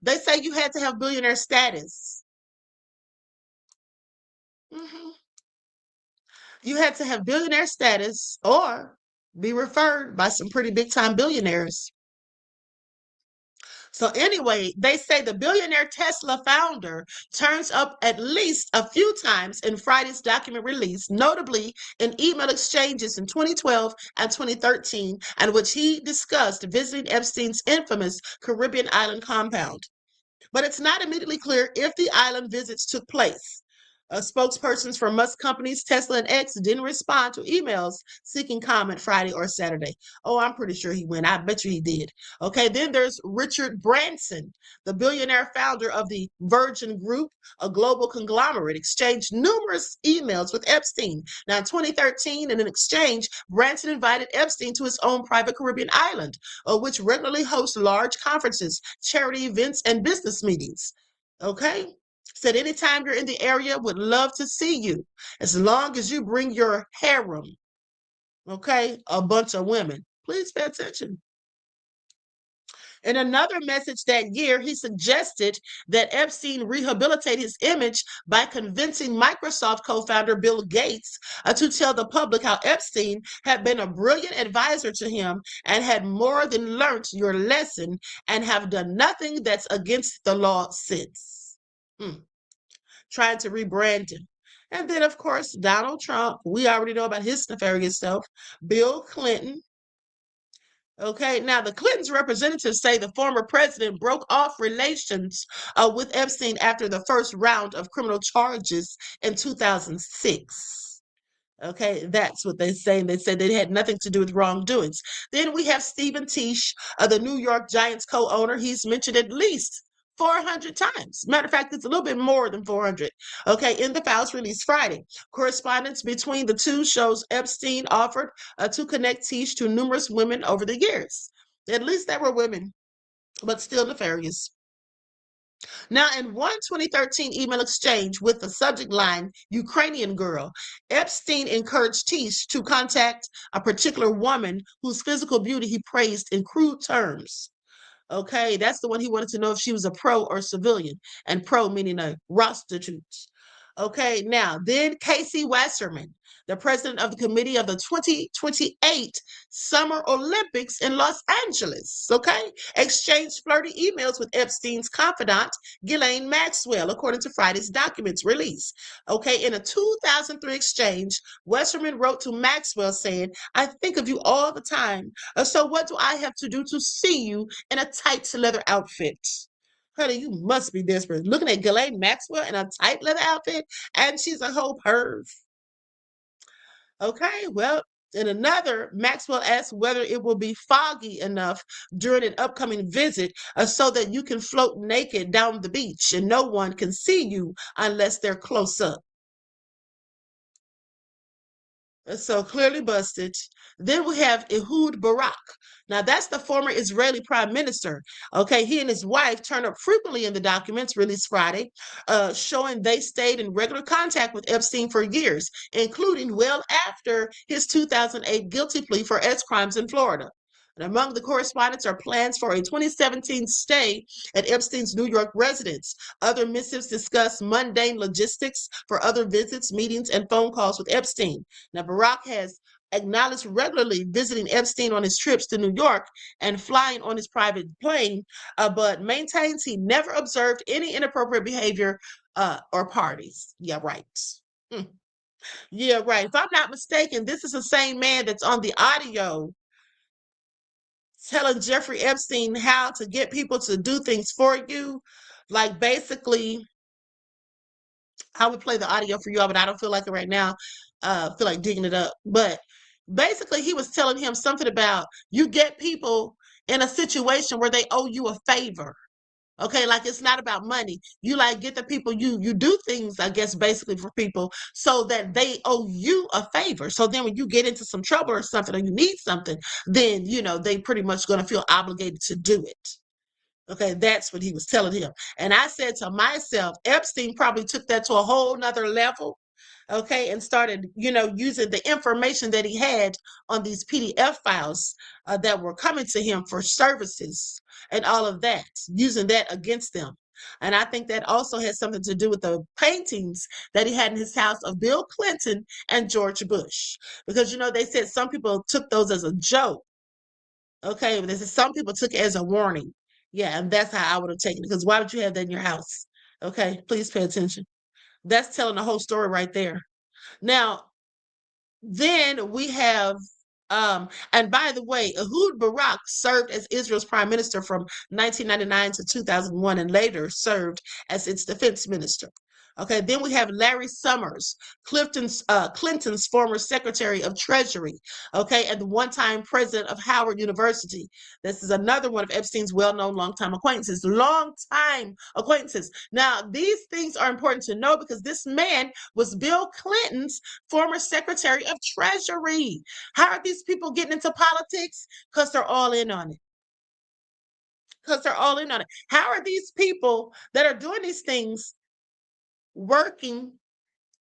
They say you had to have billionaire status. You had to have billionaire status or be referred by some pretty big time billionaires. So anyway, they say the billionaire Tesla founder turns up at least a few times in Friday's document release, notably in email exchanges in 2012 and 2013, in which he discussed visiting Epstein's infamous Caribbean island compound. But it's not immediately clear if the island visits took place. Spokespersons for Musk companies Tesla and X didn't respond to emails seeking comment Friday or Saturday. Oh, I'm pretty sure he went. I bet you he did. Okay, then there's Richard Branson, the billionaire founder of the Virgin Group, a global conglomerate, exchanged numerous emails with Epstein. Now, in 2013, in an exchange, Branson invited Epstein to his own private Caribbean island, which regularly hosts large conferences, charity events, and business meetings. Okay? Said anytime you're in the area, would love to see you, as long as you bring your harem. Okay, a bunch of women. Please pay attention. In another message that year, he suggested that Epstein rehabilitate his image by convincing Microsoft co-founder Bill Gates to tell the public how Epstein had been a brilliant advisor to him and had more than learnt your lesson and have done nothing that's against the law since. trying to rebrand him. And then, of course, Donald Trump, we already know about his nefarious self, Bill Clinton. Okay, now the Clintons' representatives say the former president broke off relations with Epstein after the first round of criminal charges in 2006. Okay, that's what they say. They said they had nothing to do with wrongdoings. Then we have Stephen Tisch, the New York Giants co-owner. He's mentioned at least 400 times. Matter of fact, it's a little bit more than 400. Okay, in the files released Friday. Correspondence between the two shows Epstein offered to connect Tisch to numerous women over the years. At least they were women, but still nefarious. Now, in one 2013 email exchange with the subject line, Ukrainian girl, Epstein encouraged Tisch to contact a particular woman whose physical beauty he praised in crude terms. Okay, that's the one he wanted to know if she was a pro or civilian, and pro meaning a prostitute. Okay, now then Casey Wasserman, the president of the committee of the 2028 Summer Olympics in Los Angeles, okay, exchanged flirty emails with Epstein's confidant, Ghislaine Maxwell, according to Friday's documents release. Okay, in a 2003 exchange, Wasserman wrote to Maxwell saying, I think of you all the time. So what do I have to do to see you in a tight leather outfit? Honey, you must be desperate. Looking at Ghislaine Maxwell in a tight leather outfit, and she's a whole perv. Okay, well, in another, Maxwell asked whether it will be foggy enough during an upcoming visit so that you can float naked down the beach and no one can see you unless they're close up. So clearly busted. Then we have Ehud Barak. Now that's the former Israeli prime minister. Okay, he and his wife turn up frequently in the documents released Friday, showing they stayed in regular contact with Epstein for years, including well after his 2008 guilty plea for crimes in Florida. And among the correspondence are plans for a 2017 stay at Epstein's New York residence. Other missives discuss mundane logistics for other visits, meetings, and phone calls with Epstein. Now, Barak has acknowledged regularly visiting Epstein on his trips to New York and flying on his private plane, but maintains he never observed any inappropriate behavior or parties. Yeah, right. Yeah, right. If I'm not mistaken, this is the same man that's on the audio telling Jeffrey Epstein how to get people to do things for you. Like basically, I would play the audio for y'all, but I don't feel like it right now. Feel like digging it up. But basically, he was telling him something about you get people in a situation where they owe you a favor. Okay, like it's not about money. You like get the people, you do things, I guess, basically for people so that they owe you a favor. So then when you get into some trouble or something or you need something, then they pretty much going to feel obligated to do it. Okay, that's what he was telling him. And I said to myself, Epstein probably took that to a whole nother level. Okay, and started, using the information that he had on these PDF files that were coming to him for services and all of that, using that against them. And I think that also has something to do with the paintings that he had in his house of Bill Clinton and George Bush. Because, they said some people took those as a joke. Okay, but they said some people took it as a warning. Yeah, and that's how I would have taken it. Because why would you have that in your house? Okay, please pay attention. That's telling the whole story right there. Now, then we have, and by the way, Ehud Barak served as Israel's prime minister from 1999 to 2001 and later served as its defense minister. Okay, then we have Larry Summers, Clinton's former Secretary of Treasury, okay, and the one-time president of Howard University. This is another one of Epstein's well-known longtime acquaintances. Now, these things are important to know because this man was Bill Clinton's former Secretary of Treasury. How are these people getting into politics? Because they're all in on it. How are these people that are doing these things working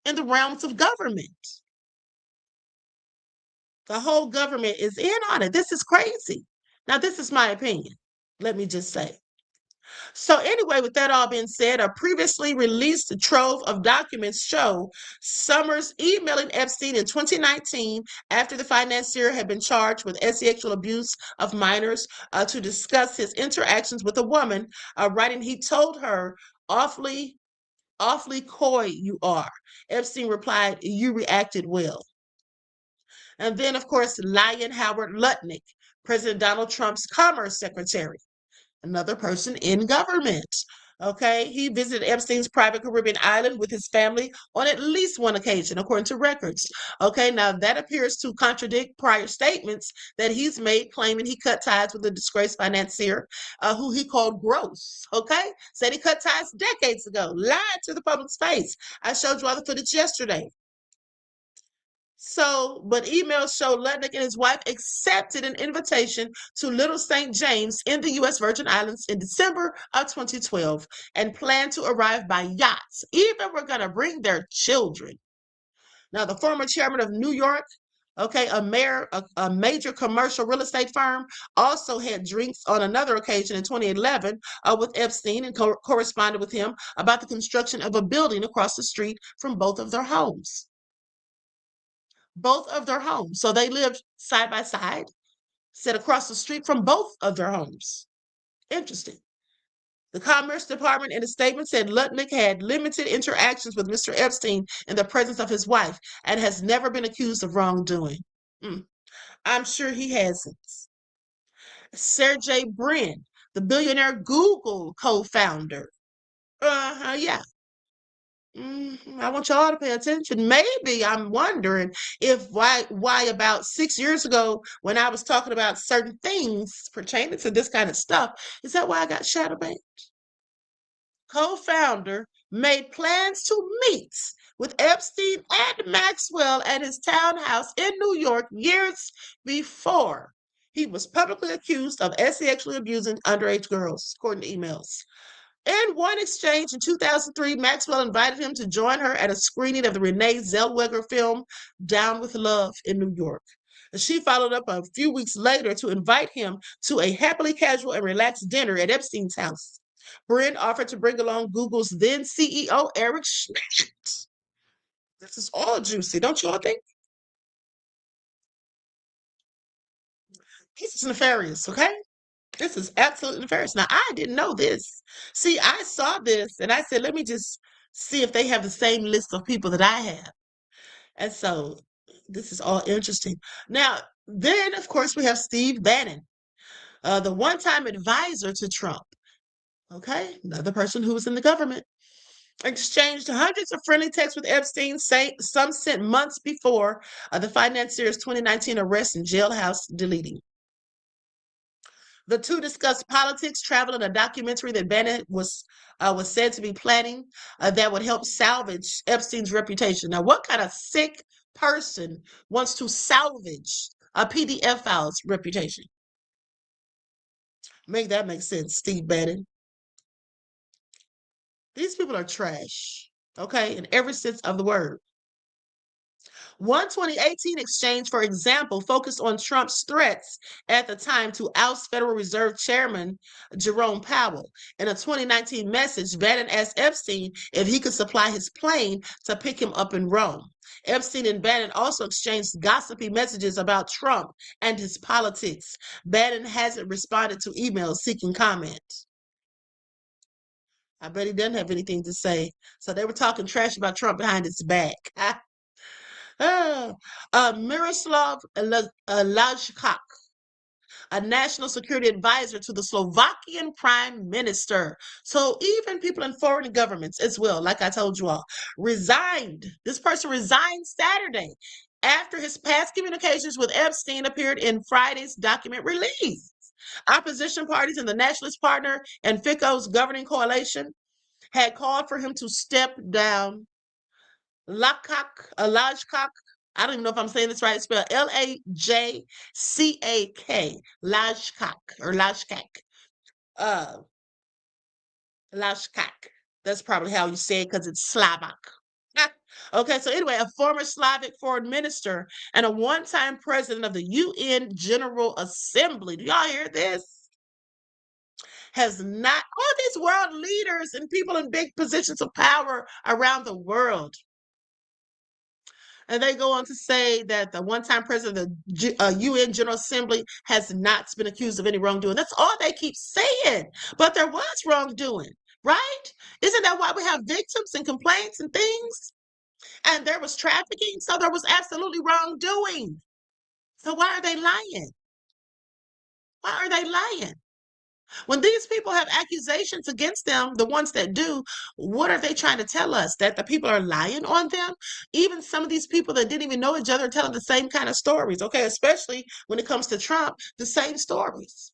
in the realms of government? The whole government is in on it. This is crazy. Now, this is my opinion. Let me just say. So anyway, with that all being said, a previously released trove of documents show Summers emailing Epstein in 2019 after the financier had been charged with sexual abuse of minors to discuss his interactions with a woman, writing he told her awfully Awfully coy you are. Epstein replied, you reacted well. And then, of course, Lion Howard Lutnick, President Donald Trump's Commerce Secretary, another person in government. Okay, he visited Epstein's private Caribbean island with his family on at least one occasion, according to records. Okay, now that appears to contradict prior statements that he's made claiming he cut ties with the disgraced financier who he called gross. Okay, said he cut ties decades ago, lied to the public's face. I showed you all the footage yesterday. So, but emails show Lutnick and his wife accepted an invitation to Little St. James in the U.S. Virgin Islands in December of 2012 and plan to arrive by yachts. Even were going to bring their children. Now, the former chairman of New York, okay, a major commercial real estate firm, also had drinks on another occasion in 2011 with Epstein and corresponded with him about the construction of a building across the street from both of their homes. Both of their homes. So they lived side by side, sit across the street from both of their homes. Interesting. The Commerce Department in a statement said Lutnick had limited interactions with Mr. Epstein in the presence of his wife and has never been accused of wrongdoing. I'm sure he hasn't. Sergey Brin, the billionaire Google co-founder. Yeah. I want y'all to pay attention. Maybe I'm wondering if why about 6 years ago when I was talking about certain things pertaining to this kind of stuff, is that why I got shadow banned? Co-founder made plans to meet with Epstein and Maxwell at his townhouse in New York years before he was publicly accused of sexually abusing underage girls, according to emails. In one exchange in 2003, Maxwell invited him to join her at a screening of the Renee Zellweger film Down with Love in New York. She followed up a few weeks later to invite him to a happily casual and relaxed dinner at Epstein's house. Brin offered to bring along Google's then CEO, Eric Schmidt. This is all juicy, don't you all think? This is nefarious, okay? This is absolutely nefarious. Now, I didn't know this. See, I saw this and I said, let me just see if they have the same list of people that I have. And so this is all interesting. Now, then, of course, we have Steve Bannon, the one-time advisor to Trump. Okay, another person who was in the government. Exchanged hundreds of friendly texts with Epstein, some sent months before the financier's 2019 arrest and jailhouse deleting. The two discussed politics, travel, and a documentary that Bannon was said to be planning that would help salvage Epstein's reputation. Now, what kind of sick person wants to salvage a PDF file's reputation? Make that make sense, Steve Bannon. These people are trash, okay, in every sense of the word. One 2018 exchange, for example, focused on Trump's threats at the time to oust Federal Reserve Chairman Jerome Powell. In a 2019 message, Bannon asked Epstein if he could supply his plane to pick him up in Rome. Epstein and Bannon also exchanged gossipy messages about Trump and his politics. Bannon hasn't responded to emails seeking comment. I bet he doesn't have anything to say. So they were talking trash about Trump behind his back. Miroslav Lajkak, a national security advisor to the Slovakian prime minister. So even people in foreign governments as well, like I told you all, resigned. This person resigned Saturday after his past communications with Epstein appeared in Friday's document release. Opposition parties and the Nationalist Partner and Fico's governing coalition had called for him to step down. Lajkak, I don't even know if I'm saying this right. It's spelled Lajcak, Lajkak or Lajkak. Lajkak. That's probably how you say it because it's Slovak. Okay, so anyway, a former Slavic foreign minister and a one-time president of the UN General Assembly. Do y'all hear this? Has not, all these world leaders and people in big positions of power around the world. And they go on to say that the one-time president of the UN General Assembly has not been accused of any wrongdoing. That's all they keep saying. But there was wrongdoing. right? Isn't that why we have victims and complaints and things? And there was trafficking, so there was absolutely wrongdoing. So why are they lying? Why are they lying? When these people have accusations against them, the ones that do, what are they trying to tell us? That the people are lying on them? Even some of these people that didn't even know each other are telling the same kind of stories, okay? Especially when it comes to Trump, the same stories.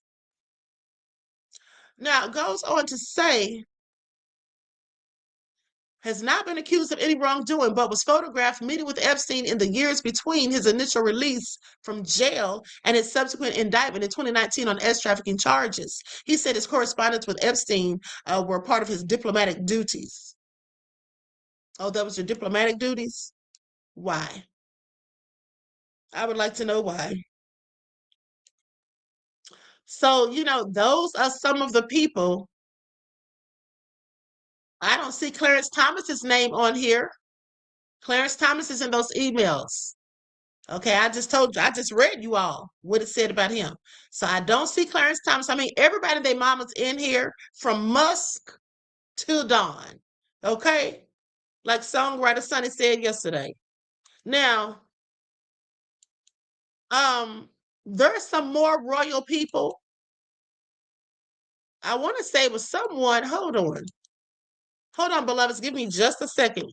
Now, it goes on to say, has not been accused of any wrongdoing, but was photographed meeting with Epstein in the years between his initial release from jail and his subsequent indictment in 2019 on trafficking charges. He said his correspondence with Epstein were part of his diplomatic duties. Oh, that was your diplomatic duties? Why? I would like to know why. So, those are some of the people. I don't see Clarence Thomas's name on here. Clarence Thomas is in those emails. Okay, I just read you all what it said about him. So I don't see Clarence Thomas. I mean, everybody their mama's in here from Musk to Dawn. Okay? Like songwriter Sonny said yesterday. Now, there's some more royal people. I want to say it was someone. Hold on. Hold on, beloveds. Give me just a second.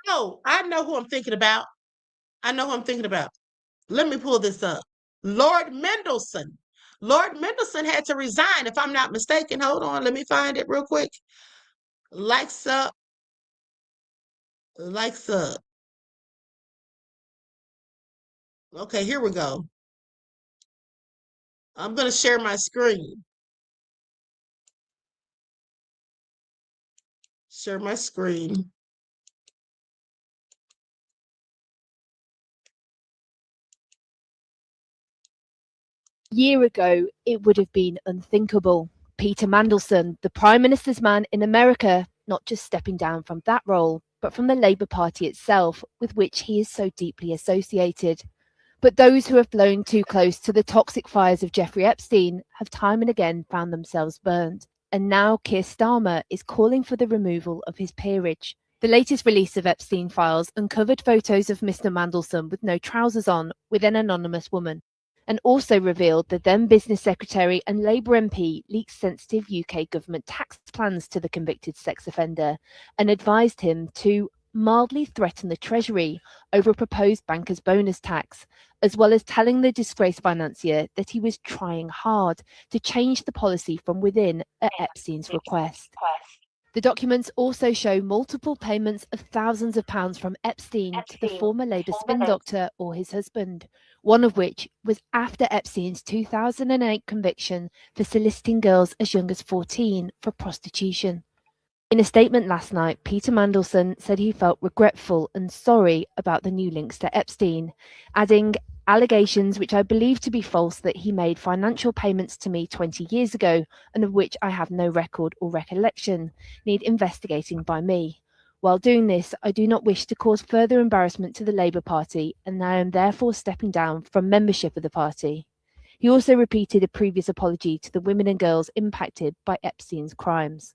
Oh, I know who I'm thinking about. I know who I'm thinking about. Let me pull this up. Lord Mendelsohn. Lord Mendelsohn had to resign, if I'm not mistaken. Hold on, let me find it real quick. Likes up. Likes up. Okay, here we go. I'm going to share my screen. Share my screen. Year ago, it would have been unthinkable. Peter Mandelson, the Prime Minister's man in America, not just stepping down from that role, but from the Labour Party itself, with which he is so deeply associated. But those who have flown too close to the toxic fires of Jeffrey Epstein have time and again found themselves burned. And now Keir Starmer is calling for the removal of his peerage. The latest release of Epstein files uncovered photos of Mr. Mandelson with no trousers on with an anonymous woman, and also revealed the then Business Secretary and Labour MP leaked sensitive UK government tax plans to the convicted sex offender and advised him to mildly threaten the Treasury over a proposed banker's bonus tax, as well as telling the disgraced financier that he was trying hard to change the policy from within at Epstein's request. The documents also show multiple payments of thousands of pounds from Epstein to the former Labour spin doctor or his husband, one of which was after Epstein's 2008 conviction for soliciting girls as young as 14 for prostitution. In a statement last night, Peter Mandelson said he felt regretful and sorry about the new links to Epstein, adding, "Allegations which I believe to be false that he made financial payments to me 20 years ago and of which I have no record or recollection need investigating by me. While doing this, I do not wish to cause further embarrassment to the Labour Party and I am therefore stepping down from membership of the party." He also repeated a previous apology to the women and girls impacted by Epstein's crimes.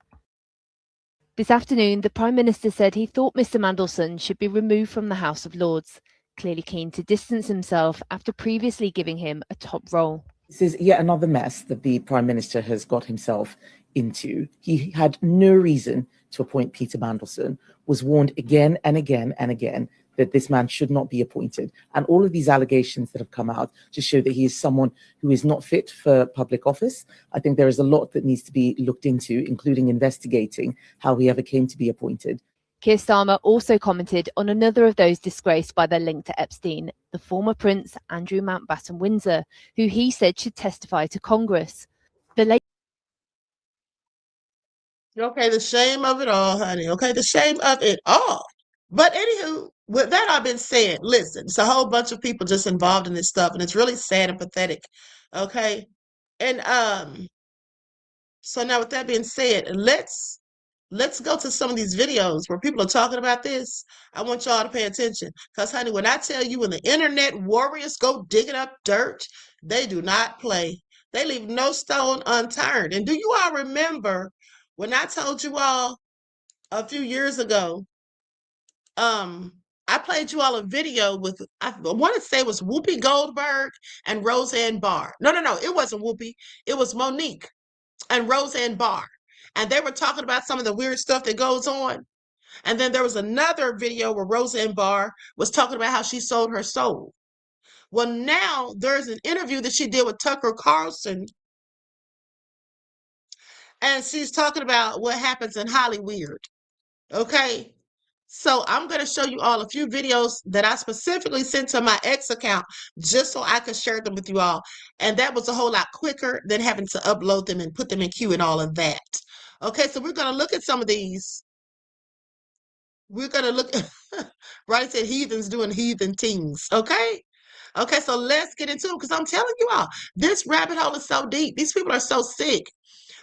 This afternoon, the Prime Minister said he thought Mr. Mandelson should be removed from the House of Lords, clearly keen to distance himself after previously giving him a top role. This is yet another mess that the Prime Minister has got himself into. He had no reason to appoint Peter Mandelson, was warned again and again and again that this man should not be appointed. And all of these allegations that have come out just show that he is someone who is not fit for public office. I think there is a lot that needs to be looked into, including investigating how he ever came to be appointed. Keir Starmer also commented on another of those disgraced by their link to Epstein, the former Prince Andrew Mountbatten-Windsor, who he said should testify to Congress. Okay, the shame of it all, honey. Okay, the shame of it all. But anywho, with that all been said, listen, it's a whole bunch of people just involved in this stuff, and it's really sad and pathetic. Okay. And so now with that being said, let's go to some of these videos where people are talking about this. I want y'all to pay attention. Because honey, when I tell you when the internet warriors go digging up dirt, they do not play. They leave no stone unturned. And do you all remember when I told you all a few years ago, I played you all a video with, I want to say it was Whoopi Goldberg and Roseanne Barr. No, it wasn't Whoopi. It was Monique and Roseanne Barr. And they were talking about some of the weird stuff that goes on. And then there was another video where Roseanne Barr was talking about how she sold her soul. Well, now there's an interview that she did with Tucker Carlson. And she's talking about what happens in Hollywood. Okay. So I'm going to show you all a few videos that I specifically sent to my ex account just so I could share them with you all. And that was a whole lot quicker than having to upload them and put them in queue and all of that. Okay, so we're going to look at some of these. We're going to look, right, said heathens doing heathen things. Okay? Okay, so let's get into it because I'm telling you all, this rabbit hole is so deep. These people are so sick.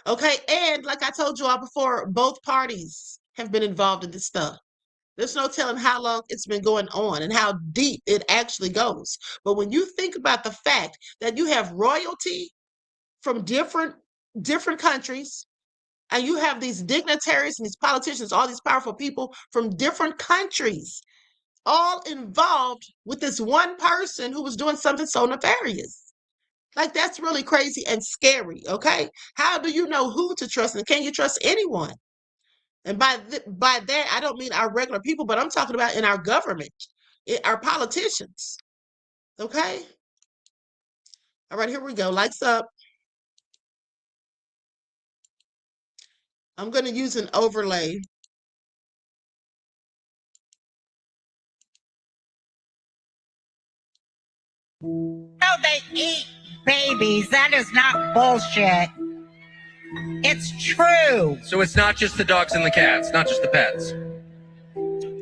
Okay, and like I told you all before, both parties have been involved in this stuff. There's no telling how long it's been going on and how deep it actually goes. But when you think about the fact that you have royalty from different countries, and you have these dignitaries and these politicians, all these powerful people from different countries, all involved with this one person who was doing something so nefarious. Like, that's really crazy and scary, okay? How do you know who to trust, and can you trust anyone? And by that, I don't mean our regular people, but I'm talking about in our government, our politicians. Okay? All right, here we go. Lights up. I'm going to use an overlay. No, they eat babies. That is not bullshit. It's true. So it's not just the dogs and the cats, not just the pets.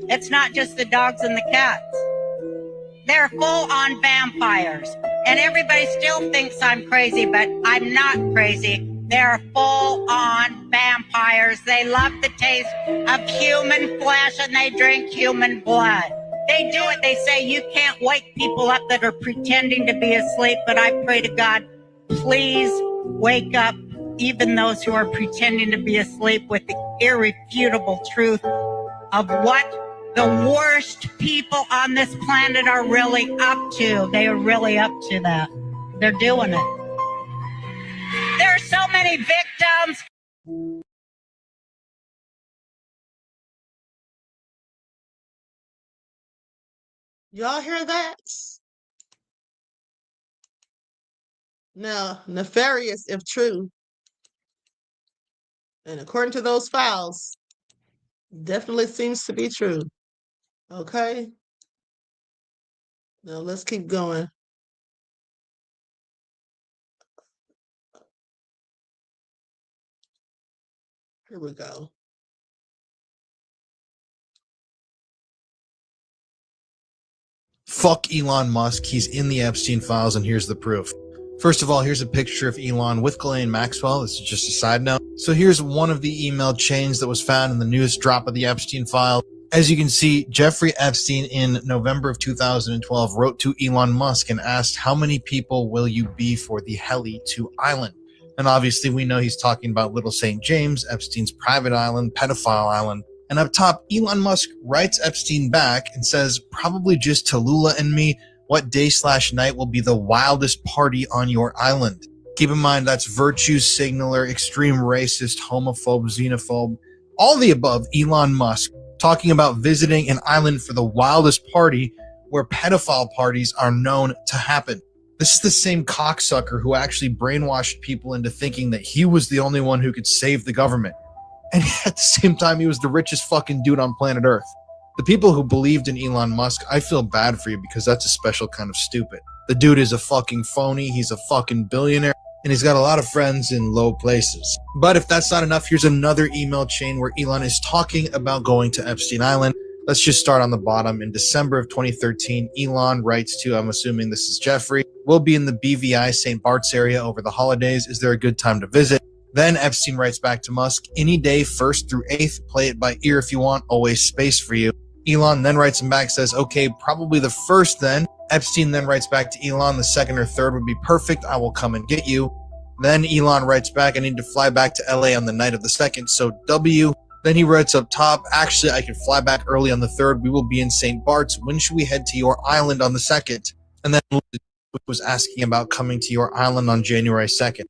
It's not just the dogs and the cats. They're full-on vampires. And everybody still thinks I'm crazy, but I'm not crazy. They're full-on vampires. They love the taste of human flesh and they drink human blood. They do it. They say you can't wake people up that are pretending to be asleep, but I pray to God, please wake up even those who are pretending to be asleep with the irrefutable truth of what the worst people on this planet are really up to. They are really up to that. They're doing it. There are so many victims. Y'all hear that? Now, nefarious if true. And according to those files, definitely seems to be true. Okay? Now let's keep going. Here we go. Fuck Elon Musk. He's in the Epstein files, and here's the proof. First of all, here's a picture of Elon with Ghislaine Maxwell. This is just a side note. So here's one of the email chains that was found in the newest drop of the Epstein file. As you can see, Jeffrey Epstein in November of 2012 wrote to Elon Musk and asked, how many people will you be for the Heli 2 island? And obviously we know he's talking about Little St. James, Epstein's private island, pedophile island. And up top, Elon Musk writes Epstein back and says, probably just Tallulah and me, what day/night will be the wildest party on your island? Keep in mind, that's virtue signaler, extreme racist, homophobe, xenophobe, all the above. Elon Musk talking about visiting an island for the wildest party where pedophile parties are known to happen. This is the same cocksucker who actually brainwashed people into thinking that he was the only one who could save the government. And at the same time, he was the richest fucking dude on planet Earth. The people who believed in Elon Musk, I feel bad for you because that's a special kind of stupid. The dude is a fucking phony. He's a fucking billionaire. And he's got a lot of friends in low places. But if that's not enough, here's another email chain where Elon is talking about going to Epstein Island. Let's just start on the bottom. In December of 2013, Elon writes to, I'm assuming this is Jeffrey, we'll be in the BVI St. Bart's area over the holidays. Is there a good time to visit? Then Epstein writes back to Musk, any day, 1st through 8th, play it by ear if you want, always space for you. Elon then writes him back, says, okay, probably the 1st then. Epstein then writes back to Elon, the 2nd or 3rd would be perfect, I will come and get you. Then Elon writes back, I need to fly back to LA on the night of the 2nd, so W. Then he writes up top, actually, I can fly back early on the 3rd. We will be in St. Bart's. When should we head to your island on the 2nd? And then was asking about coming to your island on January 2nd.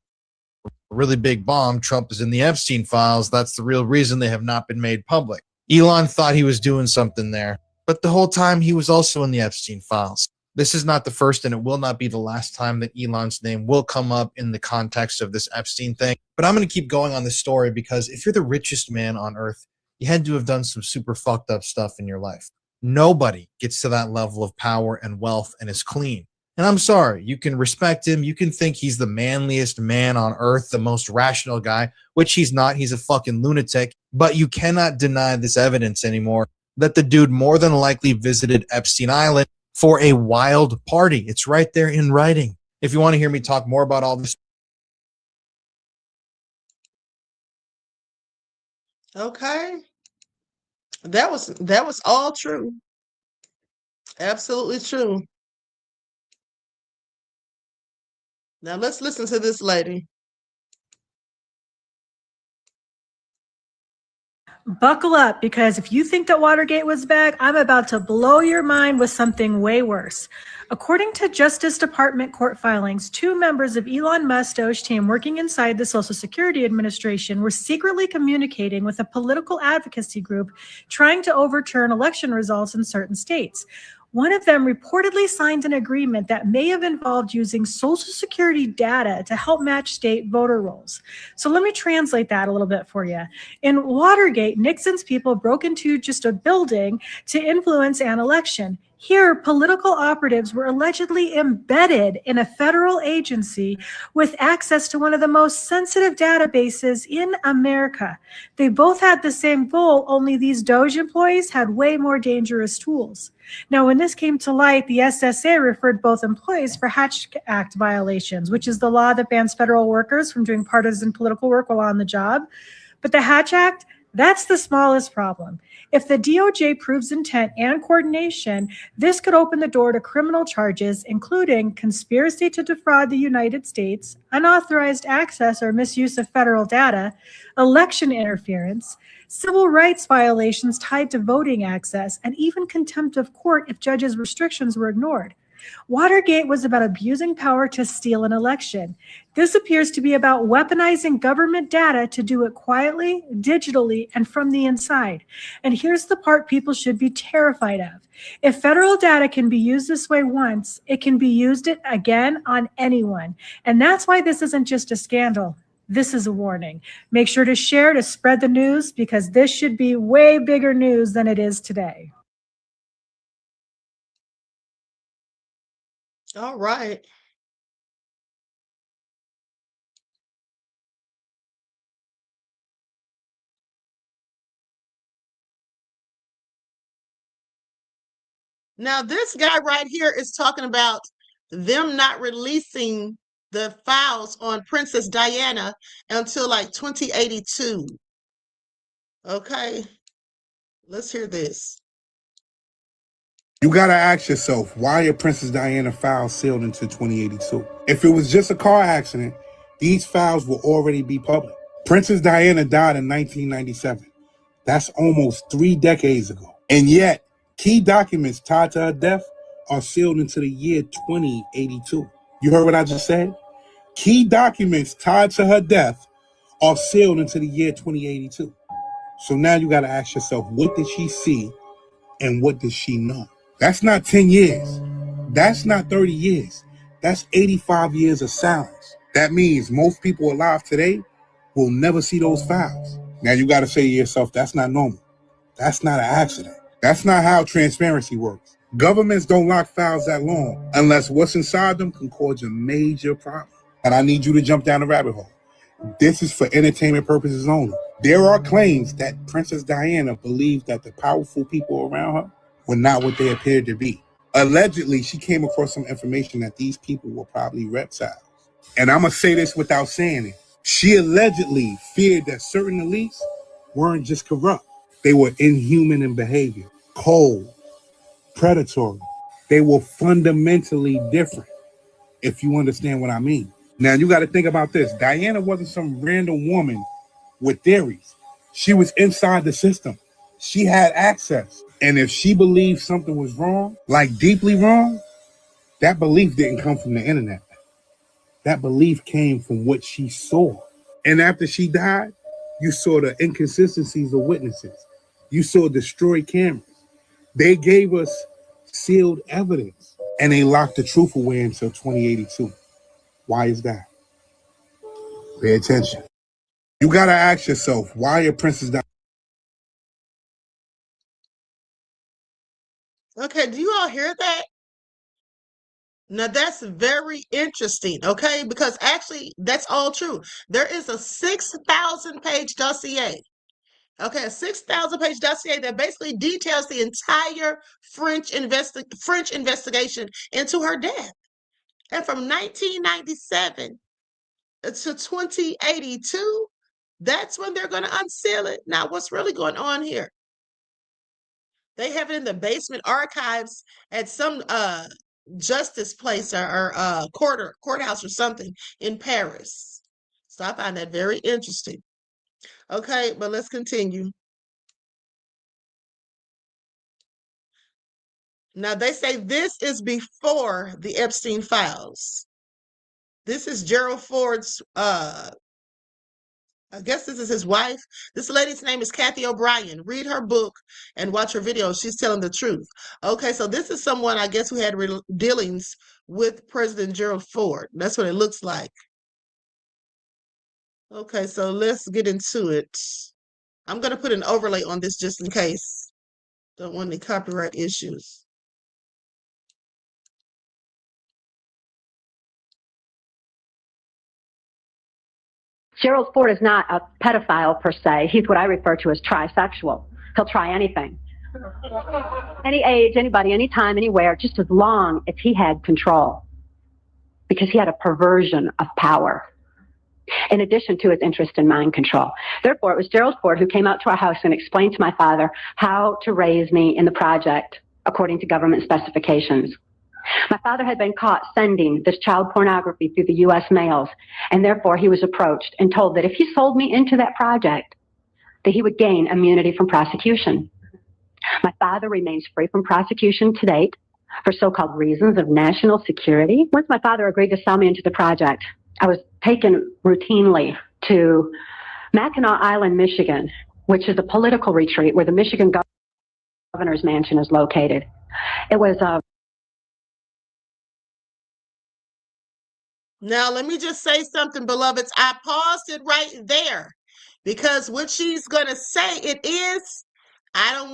A really big bomb. Trump is in the Epstein files. That's the real reason they have not been made public. Elon thought he was doing something there, but the whole time he was also in the Epstein files. This is not the first, and it will not be the last time that Elon's name will come up in the context of this Epstein thing. But I'm going to keep going on this story because if you're the richest man on earth, you had to have done some super fucked up stuff in your life. Nobody gets to that level of power and wealth and is clean. And I'm sorry, you can respect him. You can think he's the manliest man on earth, the most rational guy, which he's not. He's a fucking lunatic. But you cannot deny this evidence anymore that the dude more than likely visited Epstein Island for a wild party. It's right there in writing. If you want to hear me talk more about all this. Okay. That was all true. Absolutely true. Now let's listen to this lady. Buckle up, because if you think that Watergate was bad, I'm about to blow your mind with something way worse. According to Justice Department court filings, 2 members of Elon Musk's Doge team working inside the Social Security Administration were secretly communicating with a political advocacy group trying to overturn election results in certain states. One of them reportedly signed an agreement that may have involved using Social Security data to help match state voter rolls. So let me translate that a little bit for you. In Watergate, Nixon's people broke into just a building to influence an election. Here, political operatives were allegedly embedded in a federal agency with access to one of the most sensitive databases in America. They both had the same goal, only these Doge employees had way more dangerous tools. Now, when this came to light, the SSA referred both employees for Hatch Act violations, which is the law that bans federal workers from doing partisan political work while on the job. But the Hatch Act, that's the smallest problem. If the DOJ proves intent and coordination, this could open the door to criminal charges, including conspiracy to defraud the United States, unauthorized access or misuse of federal data, election interference, civil rights violations tied to voting access, and even contempt of court if judges' restrictions were ignored. Watergate was about abusing power to steal an election. This appears to be about weaponizing government data to do it quietly, digitally, and from the inside. And here's the part people should be terrified of. If federal data can be used this way once, it can be used again on anyone. And that's why this isn't just a scandal. This is a warning. Make sure to share to spread the news, because this should be way bigger news than it is today. All right. Now, this guy right here is talking about them not releasing the files on Princess Diana until like 2082. Okay, let's hear this. You gotta ask yourself, why are Princess Diana files sealed until 2082? If it was just a car accident, these files will already be public. Princess Diana died in 1997. That's almost 3 decades ago. And yet, key documents tied to her death are sealed into the year 2082. You heard what I just said? Key documents tied to her death are sealed into the year 2082. So now you gotta ask yourself, what did she see and what did she know? That's not 10 years. That's not 30 years. That's 85 years of silence. That means most people alive today will never see those files. Now you got to say to yourself, that's not normal. That's not an accident. That's not how transparency works. Governments don't lock files that long unless what's inside them can cause a major problem. And I need you to jump down the rabbit hole. This is for entertainment purposes only. There are claims that Princess Diana believed that the powerful people around her were not what they appeared to be. Allegedly, she came across some information that these people were probably reptiles. And I'm going to say this without saying it. She allegedly feared that certain elites weren't just corrupt. They were inhuman in behavior, cold, predatory. They were fundamentally different, if you understand what I mean. Now, you got to think about this. Diana wasn't some random woman with theories. She was inside the system. She had access. And if she believed something was wrong, like deeply wrong, that belief didn't come from the internet. That belief came from what she saw. And after she died, you saw the inconsistencies of witnesses. You saw destroyed cameras. They gave us sealed evidence and they locked the truth away until 2082. Why is that? Pay attention. You got to ask yourself, why are Princess Diana? Okay, do you all hear that? Now that's very interesting, okay? Because actually, that's all true. There is a 6,000 page dossier, okay? A 6,000 page dossier that basically details the entire French investigation into her death. And from 1997 to 2082, that's when they're going to unseal it. Now, what's really going on here? They have it in the basement archives at some justice place or courthouse or something in Paris. So I find that very interesting. Okay, but let's continue. Now they say this is before the Epstein files. This is Gerald Ford's I guess this is his wife. This lady's name is Kathy O'Brien. Read her book and watch her videos. She's telling the truth. Okay, so this is someone, I guess, who had dealings with President Gerald Ford. That's what it looks like. Okay, so let's get into it. I'm going to put an overlay on this just in case. Don't want any copyright issues. Gerald Ford is not a pedophile per se. He's what I refer to as trisexual. He'll try anything. Any age, anybody, anytime, anywhere, just as long as he had control. Because he had a perversion of power, in addition to his interest in mind control. Therefore, it was Gerald Ford who came out to our house and explained to my father how to raise me in the project according to government specifications. My father had been caught sending this child pornography through the U.S. mails, and therefore he was approached and told that if he sold me into that project, that he would gain immunity from prosecution. My father remains free from prosecution to date for so-called reasons of national security. Once my father agreed to sell me into the project, I was taken routinely to Mackinac Island, Michigan, which is a political retreat where the Michigan governor's mansion is located. It was Now, let me just say something, beloveds. I paused it right there because what she's going to say, it is, I don't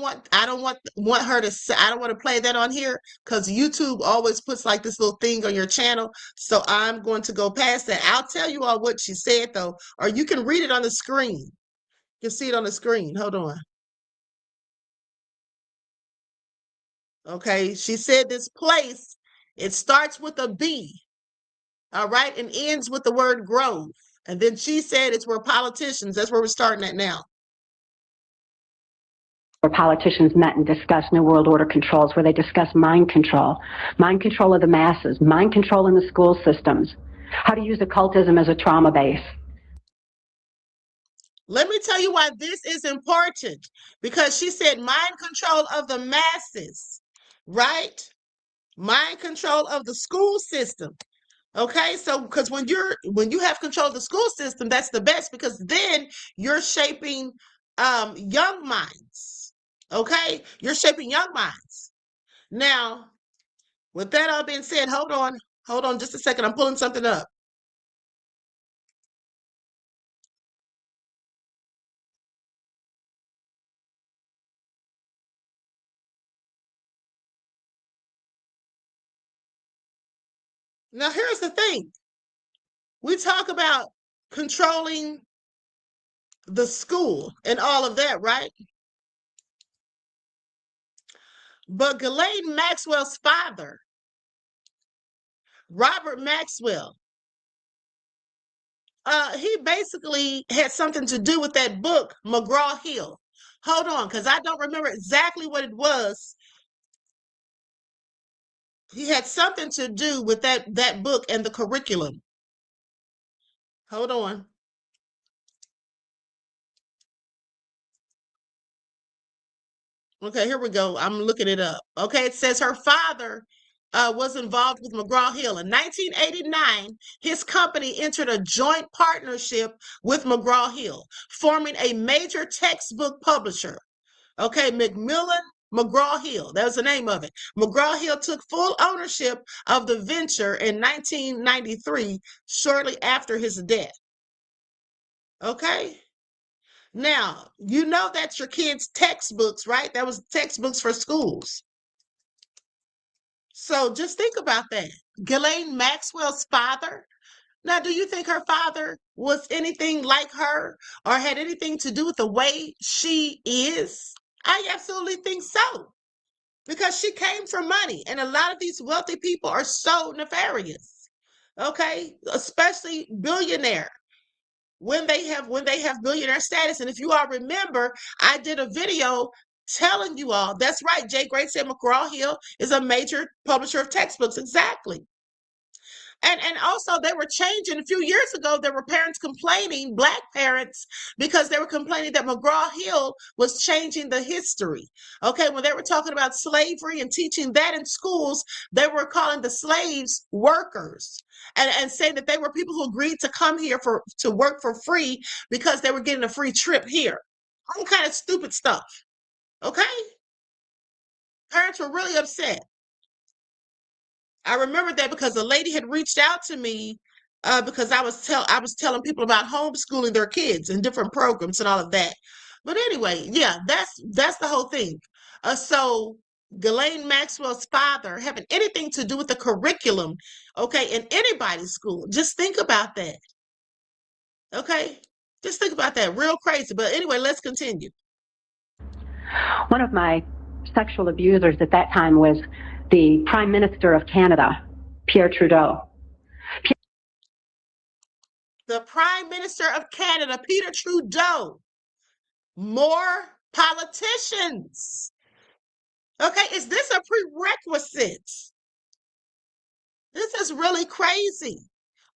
want her to say, I don't want to play that on here because YouTube always puts like this little thing on your channel. So I'm going to go past that. I'll tell you all what she said though, or you can read it on the screen. You can see it on the screen. Hold on. Okay. She said this place, it starts with a B. All right, and ends with the word growth. And then she said it's where politicians, that's where we're starting at now. where politicians met and discussed New World Order controls, where they discussed mind control of the masses, mind control in the school systems, how to use occultism as a trauma base. Let me tell you why this is important, because she said mind control of the masses, right? Mind control of the school system. Okay, so because when you have control of the school system, that's the best, because then you're shaping young minds. Okay, you're shaping young minds. Now, with that all being said, hold on just a second. I'm pulling something up. Now, here's the thing. We talk about controlling the school and all of that, right? But Ghislaine Maxwell's father, Robert Maxwell, he basically had something to do with that book, McGraw-Hill. Hold on, because I don't remember exactly what it was. He had something to do with that book and the curriculum. Hold on. Okay, here we go. I'm looking it up. Okay, it says her father was involved with McGraw-Hill. In 1989, his company entered a joint partnership with McGraw-Hill, forming a major textbook publisher. Okay, Macmillan McGraw-Hill, that was the name of it. McGraw-Hill took full ownership of the venture in 1993, shortly after his death. Okay. Now, you know that's your kids' textbooks, right? That was textbooks for schools. So just think about that. Ghislaine Maxwell's father. Now, do you think her father was anything like her or had anything to do with the way she is? I absolutely think so. Because she came from money. And a lot of these wealthy people are so nefarious. Okay? Especially billionaire. When they have billionaire status. And if you all remember, I did a video telling you all, that's right, Jay Gray said McGraw-Hill is a major publisher of textbooks. Exactly. And also they were changing a few years ago, there were parents complaining, Black parents, because they were complaining that McGraw-Hill was changing the history. Okay, when they were talking about slavery and teaching that in schools, they were calling the slaves workers and saying that they were people who agreed to come here to work for free because they were getting a free trip here. All kind of stupid stuff. Okay? Parents were really upset. I remember that because a lady had reached out to me because I was telling people about homeschooling their kids and different programs and all of that. But anyway, yeah, that's the whole thing. So Ghislaine Maxwell's father having anything to do with the curriculum, okay, in anybody's school. Just think about that. Okay? Just think about that. Real crazy. But anyway, let's continue. One of my sexual abusers at that time was the Prime Minister of Canada, Pierre Trudeau. The Prime Minister of Canada, Peter Trudeau. More politicians. Okay, is this a prerequisite? This is really crazy.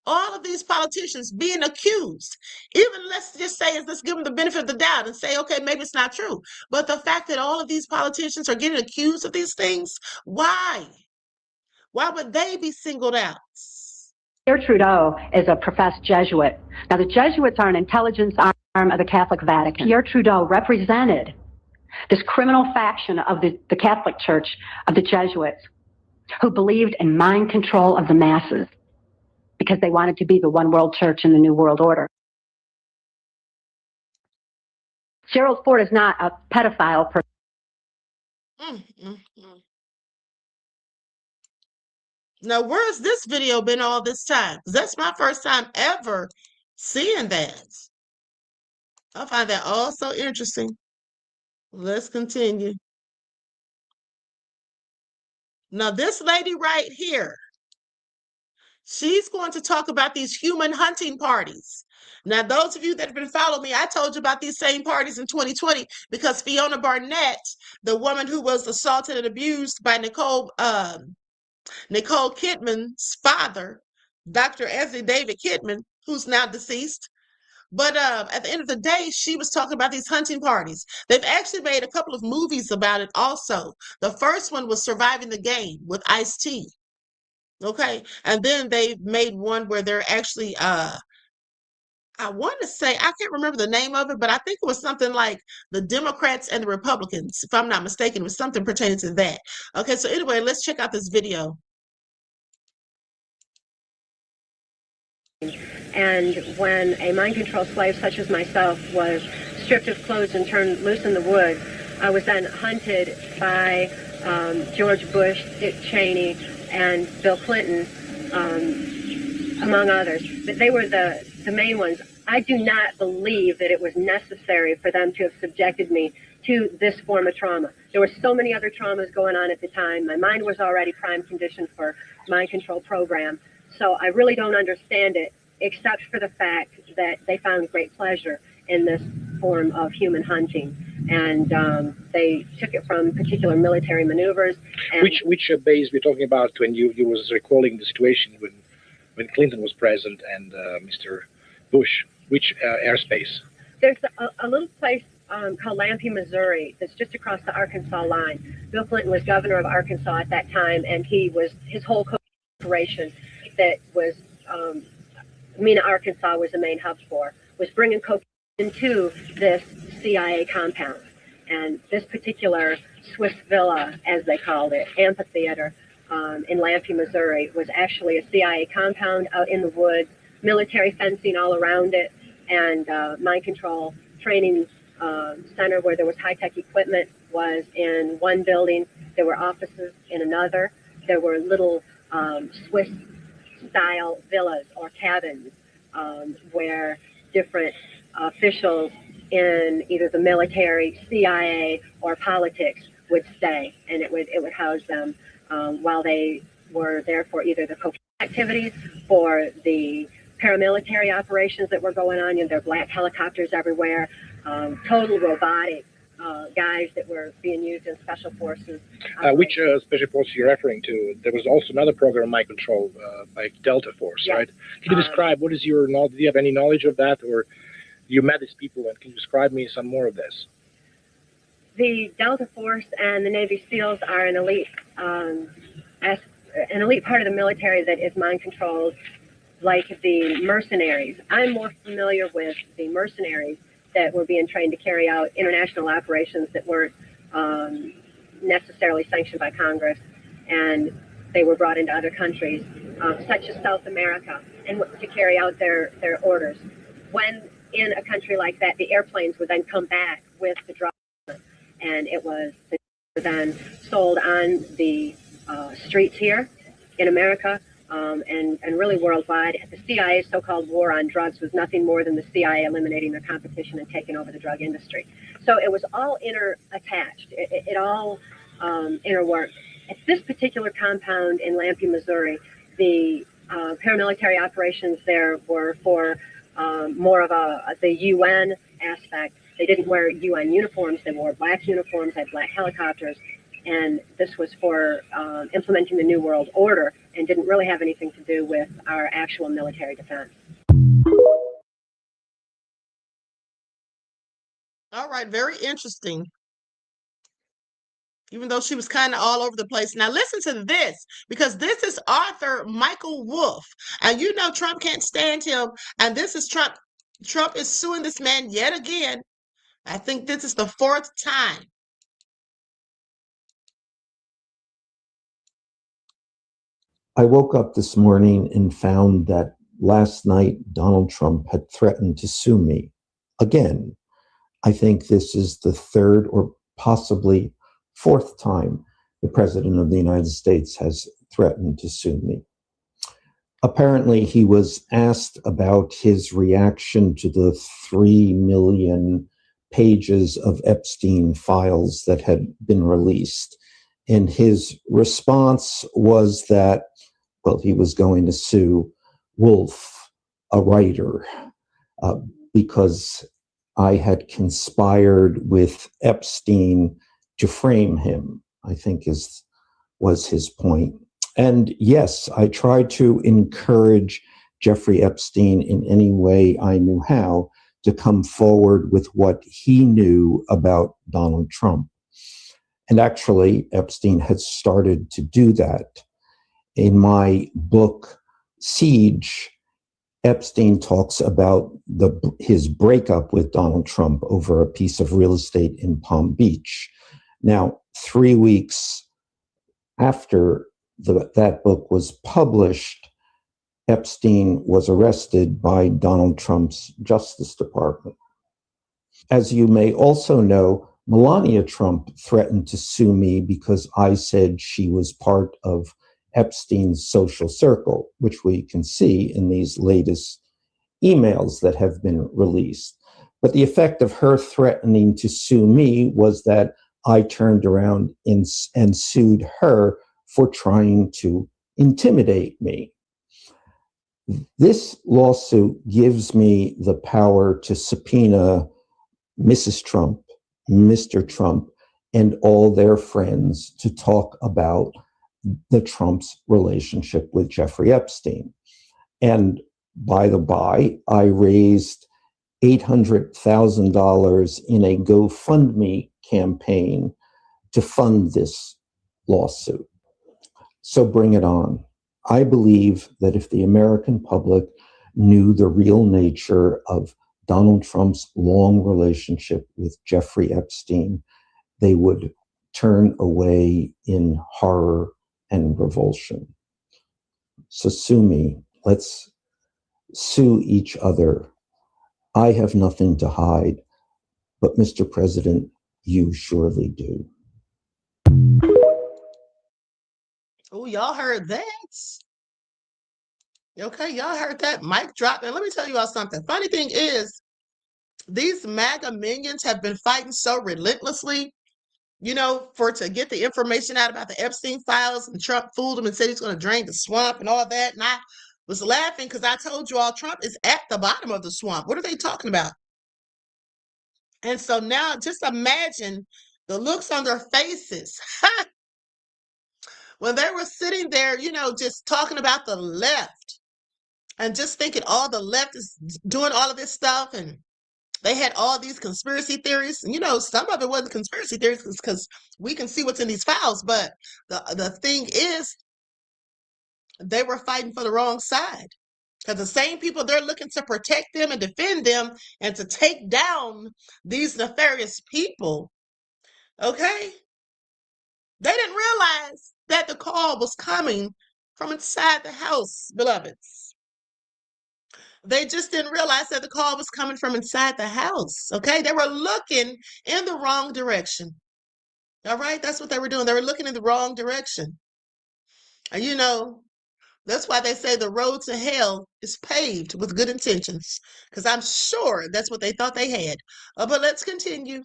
All of these politicians being accused. Even let's just say, let's give them the benefit of the doubt and say, okay, maybe it's not true. But the fact that all of these politicians are getting accused of these things, why? Why would they be singled out? Pierre Trudeau is a professed Jesuit. Now, the Jesuits are an intelligence arm of the Catholic Vatican. Pierre Trudeau represented this criminal faction of the Catholic Church, of the Jesuits, who believed in mind control of the masses because they wanted to be the one world church in the New World Order. Gerald Ford is not a pedophile person. Now, where's this video been all this time? Because that's my first time ever seeing that. I find that all so interesting. Let's continue. Now, this lady right here, she's going to talk about these human hunting parties. Now, those of you that have been following me, I told you about these same parties in 2020 because Fiona Barnett, the woman who was assaulted and abused by Nicole Kidman's father, Dr. Anthony David Kidman, who's now deceased. But at the end of the day, she was talking about these hunting parties. They've actually made a couple of movies about it also. The first one was Surviving the Game with Ice-T. Okay. And then they made one where they're actually, I want to say, I can't remember the name of it, but I think it was something like the Democrats and the Republicans. If I'm not mistaken, it was something pertaining to that. Okay. So anyway, let's check out this video. And when a mind control slave such as myself was stripped of clothes and turned loose in the woods, I was then hunted by George Bush, Dick Cheney, and Bill Clinton, among others. But they were the main ones. I do not believe that it was necessary for them to have subjected me to this form of trauma. There were so many other traumas going on at the time. My mind was already prime conditioned for mind control program. So I really don't understand it, except for the fact that they found great pleasure in this form of human hunting. And they took it from particular military maneuvers. And Which base we're talking about when you was recalling the situation when Clinton was president and Mr. Bush? Which airspace? There's a little place called Lampe, Missouri, that's just across the Arkansas line. Bill Clinton was governor of Arkansas at that time, and his whole operation that was Mena, Arkansas was the main hub for, was bringing cocaine into this CIA compound. And this particular Swiss villa, as they called it, amphitheater in Lampe, Missouri, was actually a CIA compound out in the woods, military fencing all around it, and mind control training center where there was high-tech equipment was in one building. There were offices in another. There were little Swiss-style villas or cabins where different officials in either the military, CIA, or politics would stay, and it would house them while they were there for either the cocaine activities, for the paramilitary operations that were going on. You know, there were black helicopters everywhere, total robotic guys that were being used in special forces. Which special force are you referring to? There was also another program, Mind Control, by Delta Force, Yes. right? Can you describe, what is your knowledge? Do you have any knowledge of that, or you met these people, and can you describe me some more of this? The Delta Force and the Navy SEALs are an elite part of the military that is mind controlled, like the mercenaries. I'm more familiar with the mercenaries that were being trained to carry out international operations that weren't necessarily sanctioned by Congress, and they were brought into other countries, such as South America, and to carry out their orders. When in a country like that, the airplanes would then come back with the drugs, and it was then sold on the streets here in America, and really worldwide. The CIA's so-called war on drugs was nothing more than the CIA eliminating their competition and taking over the drug industry. So it was all inter-attached. It all interworked. At this particular compound in Lampe, Missouri, the paramilitary operations there were for more of the UN aspect. They didn't wear UN uniforms. They wore black uniforms, had black helicopters. And this was for implementing the New World Order and didn't really have anything to do with our actual military defense. All right, very interesting. Even though she was kind of all over the place. Now listen to this, because this is Arthur Michael Wolff. And you know Trump can't stand him. And this is Trump. Trump is suing this man yet again. I think this is the fourth time. I woke up this morning and found that last night Donald Trump had threatened to sue me again. I think this is the third or possibly fourth time the President of the United States has threatened to sue me. Apparently, he was asked about his reaction to the 3 million pages of Epstein files that had been released. And his response was that, well, he was going to sue Wolff, a writer, because I had conspired with Epstein to frame him, I think was his point. And yes, I tried to encourage Jeffrey Epstein in any way I knew how to come forward with what he knew about Donald Trump. And actually, Epstein had started to do that. In my book, Siege, Epstein talks about his breakup with Donald Trump over a piece of real estate in Palm Beach. Now, 3 weeks after that book was published, Epstein was arrested by Donald Trump's Justice Department. As you may also know, Melania Trump threatened to sue me because I said she was part of Epstein's social circle, which we can see in these latest emails that have been released. But the effect of her threatening to sue me was that I turned around and sued her for trying to intimidate me. This lawsuit gives me the power to subpoena Mrs. Trump, Mr. Trump, and all their friends to talk about the Trump's relationship with Jeffrey Epstein. And by the by, I raised $800,000 in a GoFundMe campaign to fund this lawsuit. So bring it on. I believe that if the American public knew the real nature of Donald Trump's long relationship with Jeffrey Epstein, they would turn away in horror and revulsion. So sue me. Let's sue each other. I have nothing to hide, but Mr. President, you surely do. Oh, y'all heard that? Okay, y'all heard that mic drop. And let me tell you all something. Funny thing is, these MAGA minions have been fighting so relentlessly, to get the information out about the Epstein files, and Trump fooled them and said he's going to drain the swamp and all that. And I was laughing because I told you all Trump is at the bottom of the swamp. What are they talking about? And so now just imagine the looks on their faces when they were sitting there, just talking about the left and just thinking all the left is doing all of this stuff. And they had all these conspiracy theories. And, some of it wasn't conspiracy theories because we can see what's in these files. But the thing is, they were fighting for the wrong side. Because the same people, they're looking to protect them and defend them and to take down these nefarious people. Okay? They didn't realize that the call was coming from inside the house, beloveds. They just didn't realize that the call was coming from inside the house. Okay? They were looking in the wrong direction. All right? That's what they were doing. They were looking in the wrong direction. And that's why they say the road to hell is paved with good intentions, because I'm sure that's what they thought they had. But let's continue.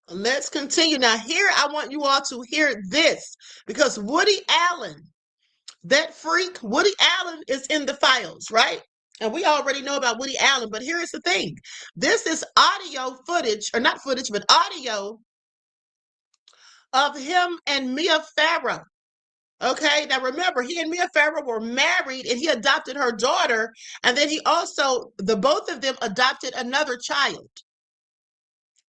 Let's continue. Now, here, I want you all to hear this, because Woody Allen, that freak, Woody Allen is in the files, right? And we already know about Woody Allen, but here's the thing. This is audio footage, or not footage, but audio of him and Mia Farrow. Okay, now remember, he and Mia Farrow were married and he adopted her daughter. And then he also, the both of them adopted another child.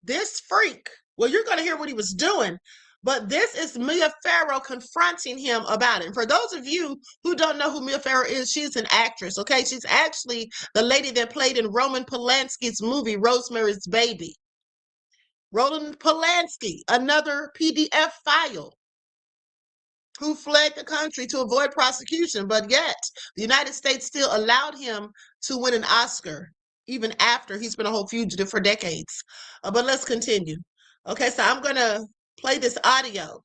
This freak, well, you're going to hear what he was doing, but this is Mia Farrow confronting him about it. And for those of you who don't know who Mia Farrow is, she's an actress, okay? She's actually the lady that played in Roman Polanski's movie, Rosemary's Baby. Roman Polanski, another PDF file, who fled the country to avoid prosecution, but yet the United States still allowed him to win an Oscar, even after he's been a whole fugitive for decades. But let's continue. Okay, so I'm going to play this audio.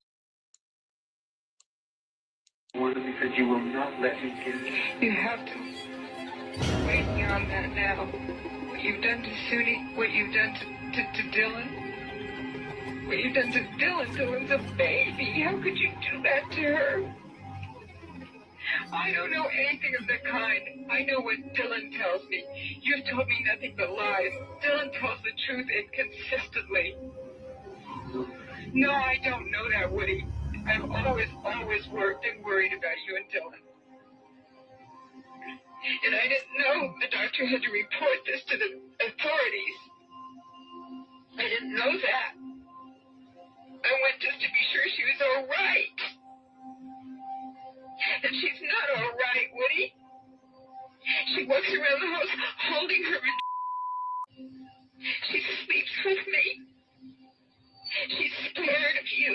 Because you will not let me kill you. You have to. Wait beyond that now. What you've done to Suni, what you've done to Dylan. What you've done to Dylan. Dylan's a baby. How could you do that to her? I don't know anything of the kind. I know what Dylan tells me. You've told me nothing but lies. Dylan tells the truth inconsistently. No, I don't know that, Woody. I've always worked and worried about you and Dylan. And I didn't know the doctor had to report this to the authorities. I didn't know that. I went just to be sure she was all right. And she's not all right, Woody. She walks around the house holding her. She sleeps with me. She's scared of you.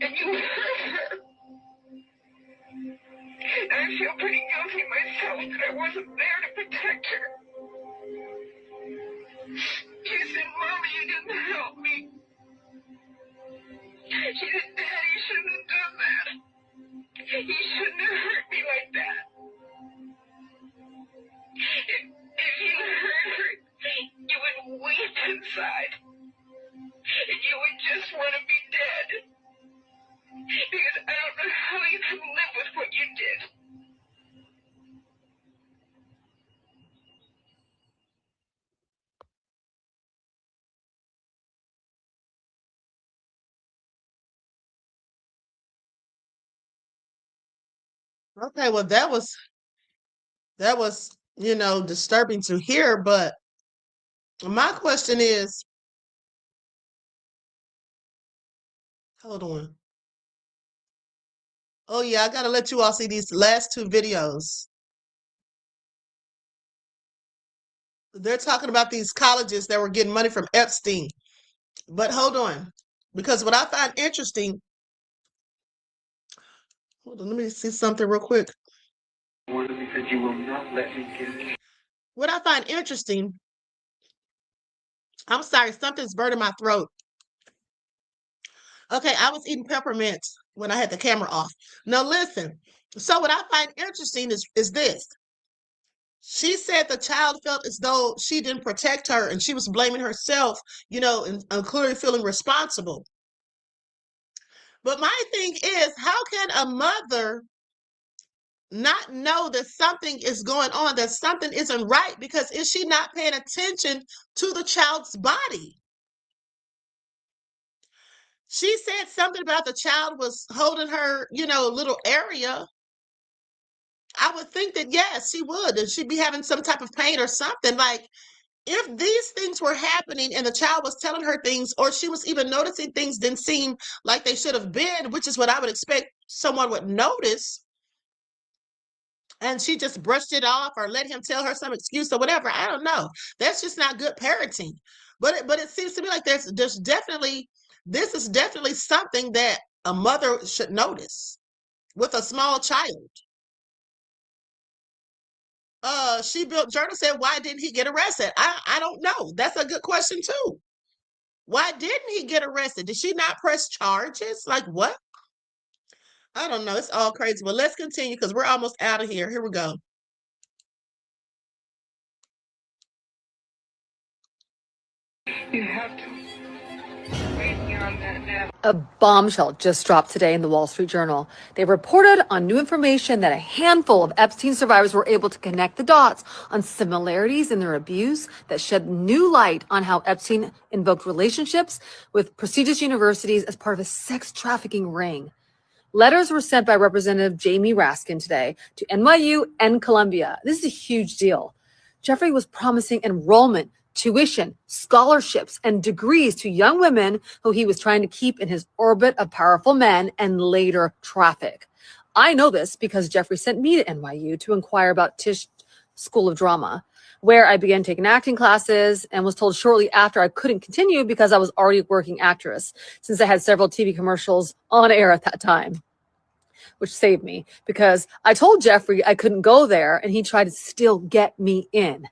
And you hurt her. And I feel pretty guilty myself that I wasn't there to protect her. You said, Mommy, you didn't help me. She said, Daddy, you shouldn't have done that. You shouldn't have hurt me like that. Okay, well that was disturbing to hear, but my question is, hold on. Oh yeah, I gotta let you all see these last two videos. They're talking about these colleges that were getting money from Epstein. But hold on, because what I find interesting, hold on, let me see something real quick. Because you will not let me get. What I find interesting, I'm sorry, something's burning my throat. Okay, I was eating peppermint when I had the camera off. Now listen. So what I find interesting is this. She said the child felt as though she didn't protect her and she was blaming herself, and clearly feeling responsible. But my thing is, how can a mother not know that something is going on, that something isn't right? Because is she not paying attention to the child's body? She said something about the child was holding her, little area. I would think that yes, she would, and she'd be having some type of pain or something. Like if these things were happening and the child was telling her things, or she was even noticing things didn't seem like they should have been, which is what I would expect someone would notice, and she just brushed it off or let him tell her some excuse or whatever. I don't know. That's just not good parenting. But it seems to me like this is definitely something that a mother should notice with a small child. She built journal said, why didn't he get arrested? I don't know. That's a good question too. Why didn't he get arrested? Did she not press charges? Like what? I don't know. It's all crazy. But let's continue because we're almost out of here. Here we go. You have to wait beyond that now. A bombshell just dropped today in the Wall Street Journal. They reported on new information that a handful of Epstein survivors were able to connect the dots on similarities in their abuse that shed new light on how Epstein invoked relationships with prestigious universities as part of a sex trafficking ring. Letters were sent by Representative Jamie Raskin today to NYU and Columbia. This is a huge deal. Jeffrey was promising enrollment, tuition, scholarships, and degrees to young women who he was trying to keep in his orbit of powerful men and later traffic. I know this because Jeffrey sent me to NYU to inquire about Tisch School of Drama, where I began taking acting classes and was told shortly after I couldn't continue because I was already a working actress, since I had several TV commercials on air at that time, which saved me because I told Jeffrey I couldn't go there and he tried to still get me in.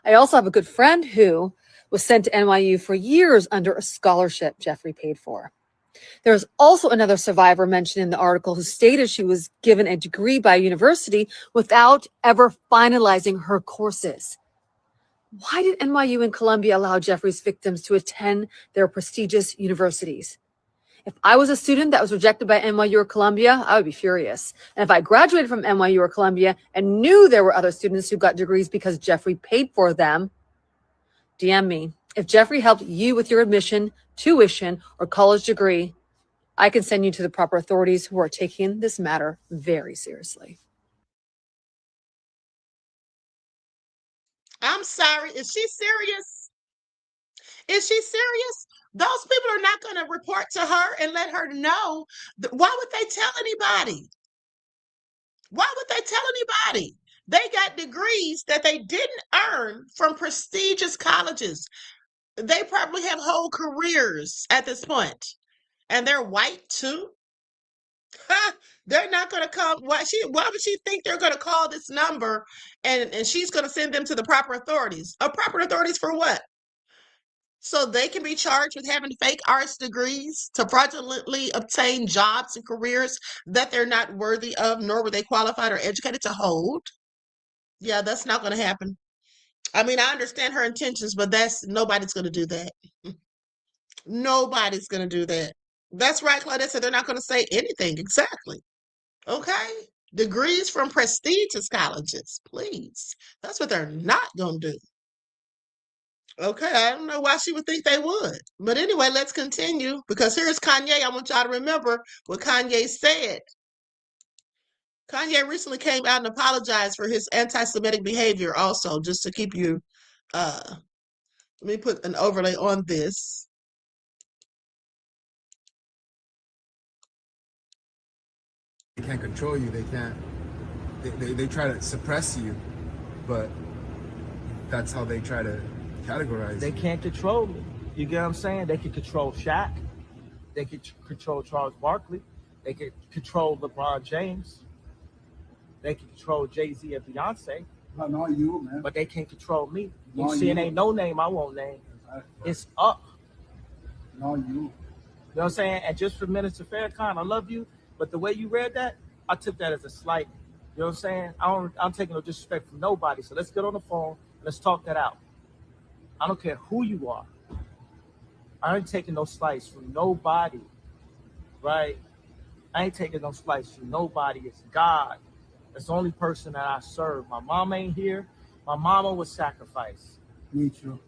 I also have a good friend who was sent to NYU for years under a scholarship Jeffrey paid for. There's also another survivor mentioned in the article who stated she was given a degree by a university without ever finalizing her courses. Why did NYU and Columbia allow Jeffrey's victims to attend their prestigious universities? If I was a student that was rejected by NYU or Columbia, I would be furious. And if I graduated from NYU or Columbia and knew there were other students who got degrees because Jeffrey paid for them, DM me. If Jeffrey helped you with your admission, tuition, or college degree, I can send you to the proper authorities who are taking this matter very seriously. I'm sorry. Is she serious? Is she serious? Those people are not going to report to her and let her know. Why would they tell anybody? Why would they tell anybody? They got degrees that they didn't earn from prestigious colleges. They probably have whole careers at this point, and they're white too. They're not going to come. Why would she think they're going to call this number and she's going to send them to the proper authorities? Proper authorities for what? So they can be charged with having fake arts degrees to fraudulently obtain jobs and careers that they're not worthy of, nor were they qualified or educated to hold. Yeah, that's not going to happen. I mean, I understand her intentions, but nobody's going to do that. Nobody's going to do that. That's right, Claudette said they're not going to say anything. Exactly. Okay. Degrees from prestigious colleges, please. That's what they're not going to do. Okay, I don't know why she would think they would. But anyway, let's continue because here's Kanye. I want y'all to remember what Kanye said. Kanye recently came out and apologized for his anti-Semitic behavior also, just to keep you, let me put an overlay on this. They can't control you. They can't. They try to suppress you, but that's how they try to categorize. They can't control me. You get what I'm saying? They can control Shaq. They can control Charles Barkley. They can control LeBron James. They can control Jay-Z and Beyonce. But not you, man. But they can't control me. You Not see, it you. ain't no name I won't name. It's up. Not you. You know what I'm saying? And just for Minister Farrakhan, I love you, but the way you read that, I took that as a slight. You know what I'm saying? I'm taking no disrespect from nobody. So let's get on the phone. Let's talk that out. I don't care who you are. I ain't taking no slice from nobody, right? I ain't taking no slice from nobody. It's God. That's the only person that I serve. My mom ain't here. My mama was sacrificed. Me too.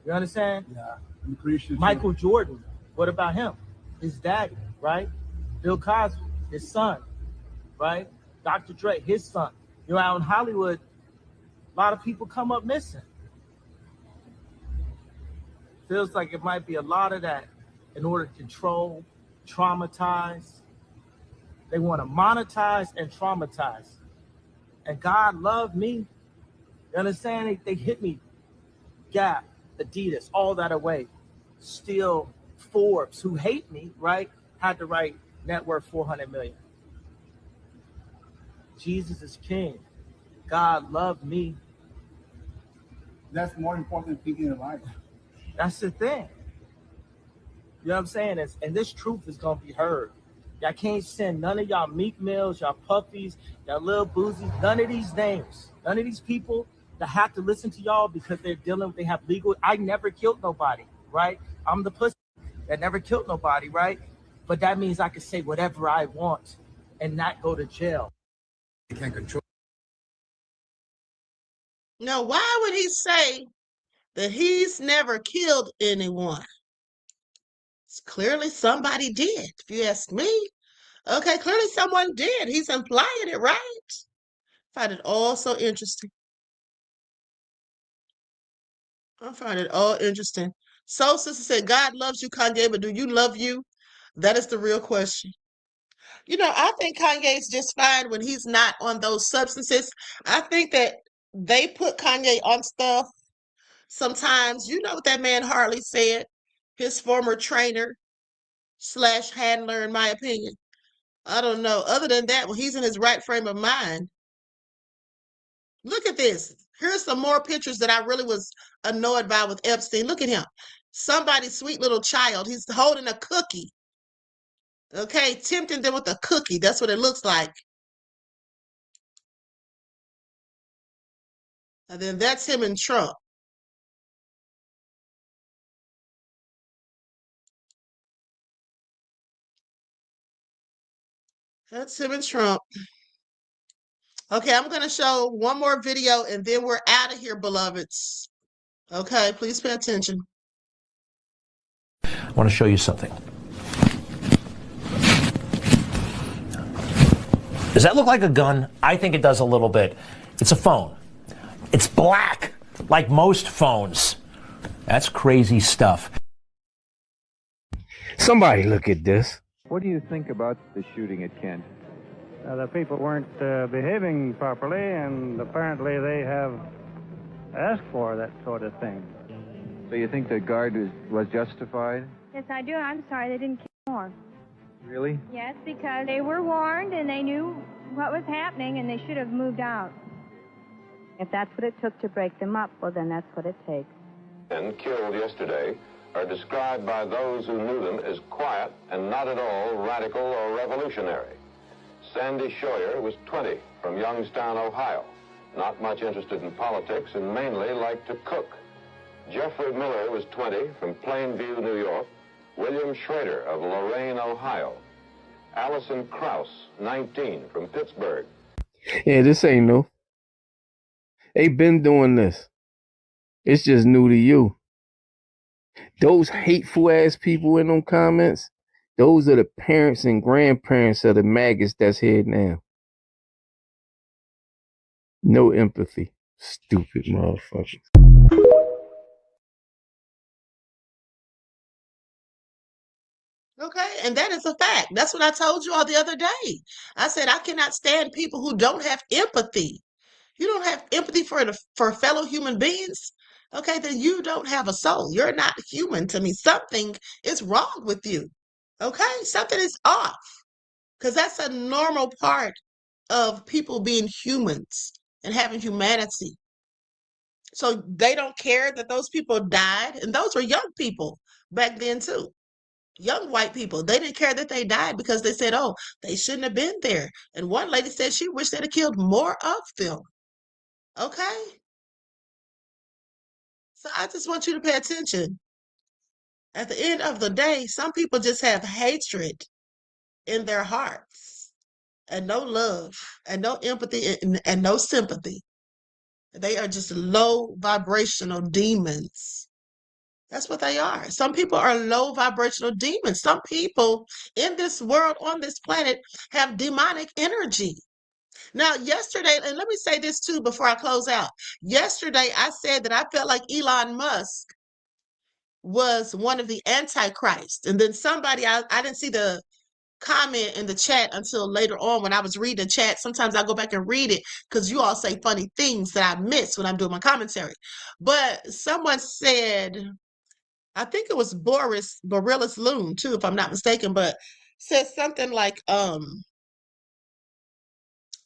You understand? Yeah. I'm Christian. Michael Jordan, what about him? His daddy, right? Bill Cosby, his son, right? Dr. Dre, his son. You know, out in Hollywood, a lot of people come up missing. Feels like it might be a lot of that in order to control, traumatize. They want to monetize and traumatize. And God loved me. You understand? They hit me. Gap, Adidas, all that away. Still Forbes, who hate me, right? Had to write net worth 400 million. Jesus is king. God loved me. That's more important than thinking in life. That's the thing. You know what I'm saying? And this truth is going to be heard. Y'all can't send none of y'all Meek Mills, y'all Puffies, y'all Lil Boozies, none of these names, none of these people that have to listen to y'all because they have legal. I never killed nobody, right? I'm the pussy that never killed nobody, right? But that means I can say whatever I want and not go to jail. They can't control. Now, why would he say that he's never killed anyone? It's clearly somebody did, if you ask me. Okay, clearly someone did. He's implying it, right? I find it all so interesting. I find it all interesting. Soul Sister said, God loves you, Kanye, but do you love you? That is the real question. You know, I think Kanye's just fine when he's not on those substances. I think that they put Kanye on stuff sometimes. You know what that man Harley said? His former trainer / handler, in my opinion. I don't know. Other than that, when he's in his right frame of mind. Look at this. Here's some more pictures that I really was annoyed by with Epstein. Look at him. Somebody's sweet little child. He's holding a cookie. Okay, tempting them with a cookie. That's what it looks like. And then that's him and Trump. That's him and Trump. Okay, I'm going to show one more video and then we're out of here, beloveds. Okay, please pay attention. I want to show you something. Does that look like a gun? I think it does a little bit. It's a phone. It's black, like most phones. That's crazy stuff. Somebody look at this. What do you think about the shooting at Kent? The people weren't behaving properly, and apparently they have asked for that sort of thing. So you think the guard was justified? Yes, I do. I'm sorry they didn't kill more. Really? Yes, because they were warned and they knew what was happening and they should have moved out. If that's what it took to break them up, well, then that's what it takes. Men killed yesterday are described by those who knew them as quiet and not at all radical or revolutionary. Sandy Scheuer was 20 from Youngstown, Ohio, not much interested in politics and mainly liked to cook. Jeffrey Miller was 20 from Plainview, New York. William Schrader of Lorain, Ohio. Allison Krause, 19 from Pittsburgh. Yeah, this ain't new. They been doing this. It's just new to you. Those hateful ass people in them comments, those are the parents and grandparents of the maggots that's here now. No empathy. Stupid motherfuckers. Okay, and that is a fact. That's what I told you all the other day. I said I cannot stand people who don't have empathy. You don't have empathy for fellow human beings. Okay, then you don't have a soul. You're not human to me. Something is wrong with you. Okay, something is off because that's a normal part of people being humans and having humanity. So they don't care that those people died, and those were young people back then too. Young white people. They didn't care that they died because they said, oh, they shouldn't have been there. And one lady said she wished they'd have killed more of them. Okay? So I just want you to pay attention. At the end of the day, some people just have hatred in their hearts and no love and no empathy and no sympathy. They are just low vibrational demons. That's what they are. Some people are low vibrational demons. Some people in this world, on this planet, have demonic energy. Now, yesterday, and let me say this too before I close out. Yesterday, I said that I felt like Elon Musk was one of the antichrists. And then somebody, I didn't see the comment in the chat until later on when I was reading the chat. Sometimes I go back and read it because you all say funny things that I miss when I'm doing my commentary. But someone said, I think it was Borelis Loon too, if I'm not mistaken, but said something like,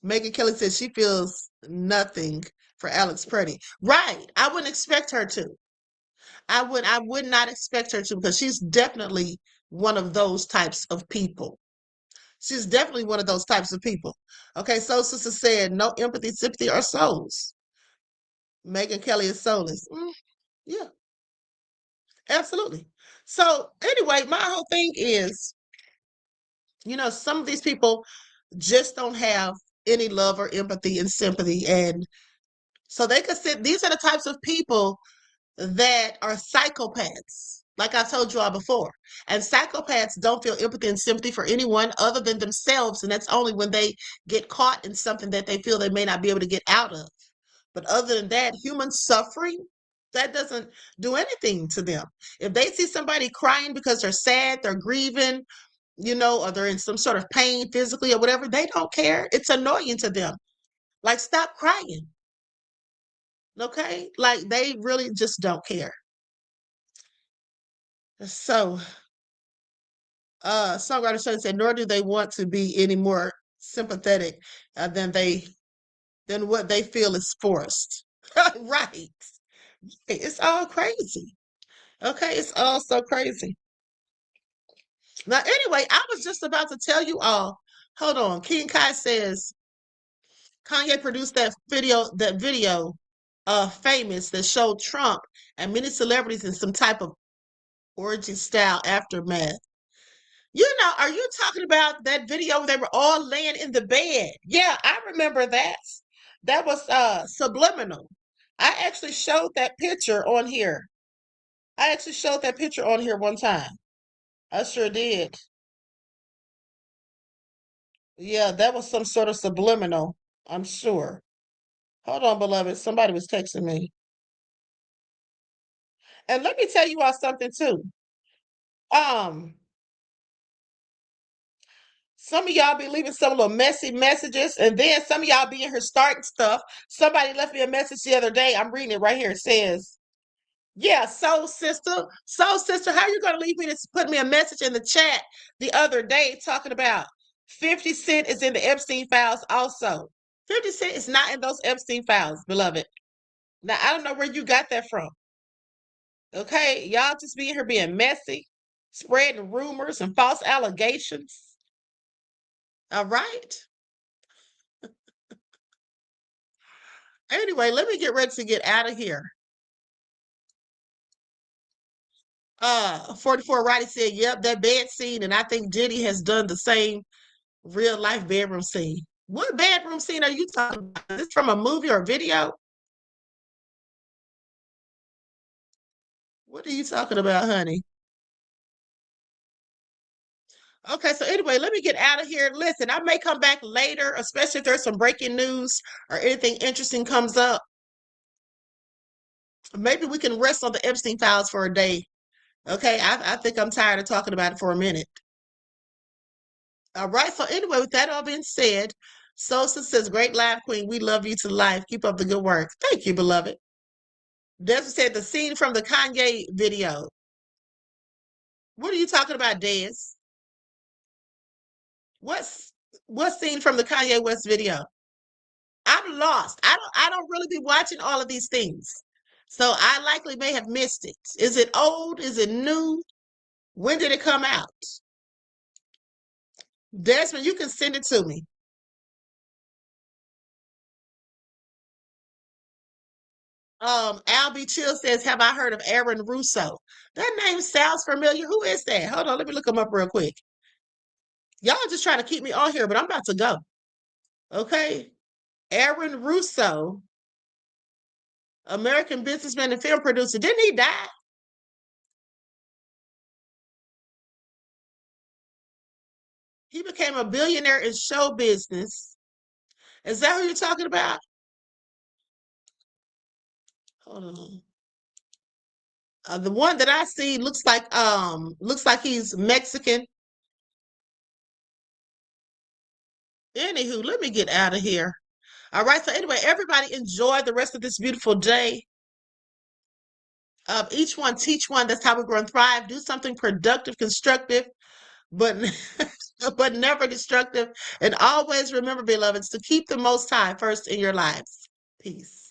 Megan Kelly said she feels nothing for Alex Purdy. Right. I wouldn't expect her to. I would not expect her to because she's definitely one of those types of people. She's definitely one of those types of people. Okay, so sister said no empathy, sympathy, or souls. Megan Kelly is soulless. Yeah, absolutely. So anyway, my whole thing is, some of these people just don't have any love or empathy and sympathy. And so they could sit, these are the types of people that are psychopaths, like I told you all before. And psychopaths don't feel empathy and sympathy for anyone other than themselves. And that's only when they get caught in something that they feel they may not be able to get out of. But other than that, human suffering, that doesn't do anything to them. If they see somebody crying because they're sad, they're grieving, or they're in some sort of pain physically or whatever, they don't care. It's annoying to them. Like, stop crying. Okay? Like, they really just don't care. So, songwriter Shirley said, nor do they want to be any more sympathetic than what they feel is forced. Right. It's all crazy. Okay, it's all so crazy. Now, anyway, I was just about to tell you all. Hold on. King Kai says Kanye produced that video Famous that showed Trump and many celebrities in some type of orgy style aftermath. Are you talking about that video? They were all laying in the bed. Yeah, I remember that. That was subliminal. I actually showed that picture on here. I actually showed that picture on here one time. I sure did. Yeah, that was some sort of subliminal, I'm sure. Hold on, beloved. Somebody was texting me. And let me tell you all something too. Um, some of y'all be leaving some little messy messages, and then some of y'all be in here starting stuff. Somebody left me a message the other day. I'm reading it right here. It says, yeah, soul sister, how you gonna leave me to put me a message in the chat the other day talking about 50 Cent is in the Epstein files also. 50 Cent is not in those Epstein files, beloved. Now I don't know where you got that from. Okay, y'all just be here being messy, spreading rumors and false allegations. All right. Anyway, let me get ready to get out of here. 44 Roddy said, yep, that bed scene, and I think Jenny has done the same real life bedroom scene. What bedroom scene are you talking about? Is this from a movie or video? What are you talking about, honey? Okay, so anyway, let me get out of here. Listen, I may come back later, especially if there's some breaking news or anything interesting comes up. Maybe we can rest on the Epstein files for a day. Okay, I think I'm tired of talking about it for a minute. All right, so anyway, with that all being said, Sosa says, great live queen. We love you to life. Keep up the good work. Thank you, beloved. Desmond said, the scene from the Kanye video. What are you talking about, Des? What scene from the Kanye West video? I'm lost. I don't really be watching all of these things. So I likely may have missed it. Is it old? Is it new? When did it come out? Desmond, you can send it to me. Albie Chill says, have I heard of Aaron Russo? That name sounds familiar. Who is that? Hold on, let me look him up real quick. Y'all just trying to keep me on here, but I'm about to go. Okay. Aaron Russo, American businessman and film producer. Didn't he die? He became a billionaire in show business. Is that who you're talking about? Hold on. The one that I see looks like he's Mexican. Anywho, let me get out of here. All right. So anyway, everybody enjoy the rest of this beautiful day. Each one teach one. That's how we grow and thrive. Do something productive, constructive, but but never destructive. And always remember, beloveds, to keep the Most High first in your lives. Peace.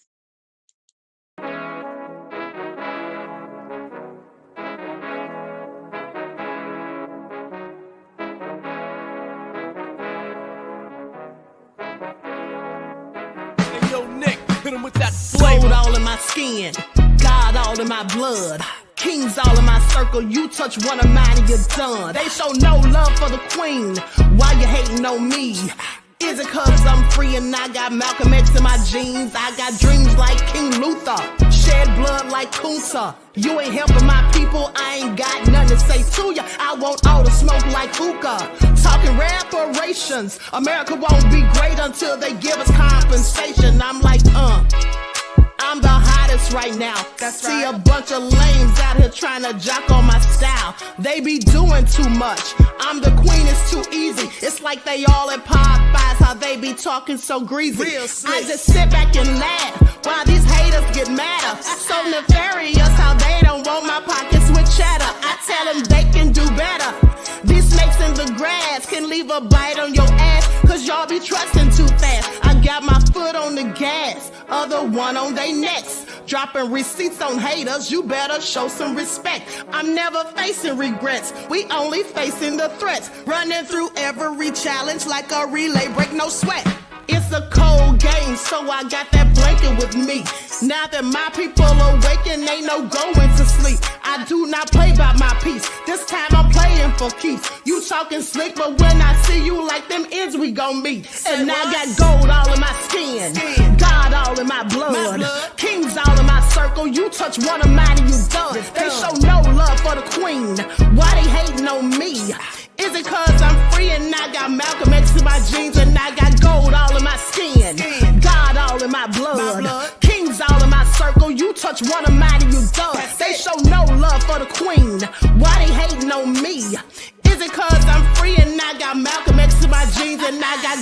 With that gold all in my skin, God all in my blood, kings all in my circle. You touch one of mine and you're done. They show no love for the queen. Why you hating on me? Is it cause I'm free and I got Malcolm X in my jeans? I got dreams like King Luther, shed blood like Kunta. You ain't helping my people, I ain't got nothing to say to ya. I want all the smoke like hookah. Talking reparations, America won't be great until they give us compensation. I'm like, I'm the hottest right now. See a bunch of lames out here trying to jock on my style. They be doing too much. I'm the queen, it's too easy. It's like they all at Popeyes, how they be talking so greasy. I just sit back and laugh while these haters get madder. So nefarious how they don't want my pockets with cheddar. I tell them they can do better. These snakes in the grass can leave a bite on your ass, cause y'all be trusting too fast. I got my foot on the gas, other one on they necks. Dropping receipts on haters, you better show some respect. I'm never facing regrets, we only facing the threats. Running through every challenge like a relay, break no sweat. It's a cold game, so I got that blanket with me. Now that my people awaken, ain't no going to sleep. I do not play by my piece. This time I'm playing for keeps. You talking slick, but when I see you like them ends, we gon' meet. And I got gold all in my skin, God all in my blood, kings all in my circle. You touch one of mine and you done. They show no love for the queen. Why they hating on me? Is it cause I'm free and I got Malcolm X in my jeans and I got gold all in my skin, God all in my blood, kings all in my circle. You touch one of mine and you done. They show no love for the queen. Why they hating on me? Is it cause I'm free and I got Malcolm X in my jeans and I got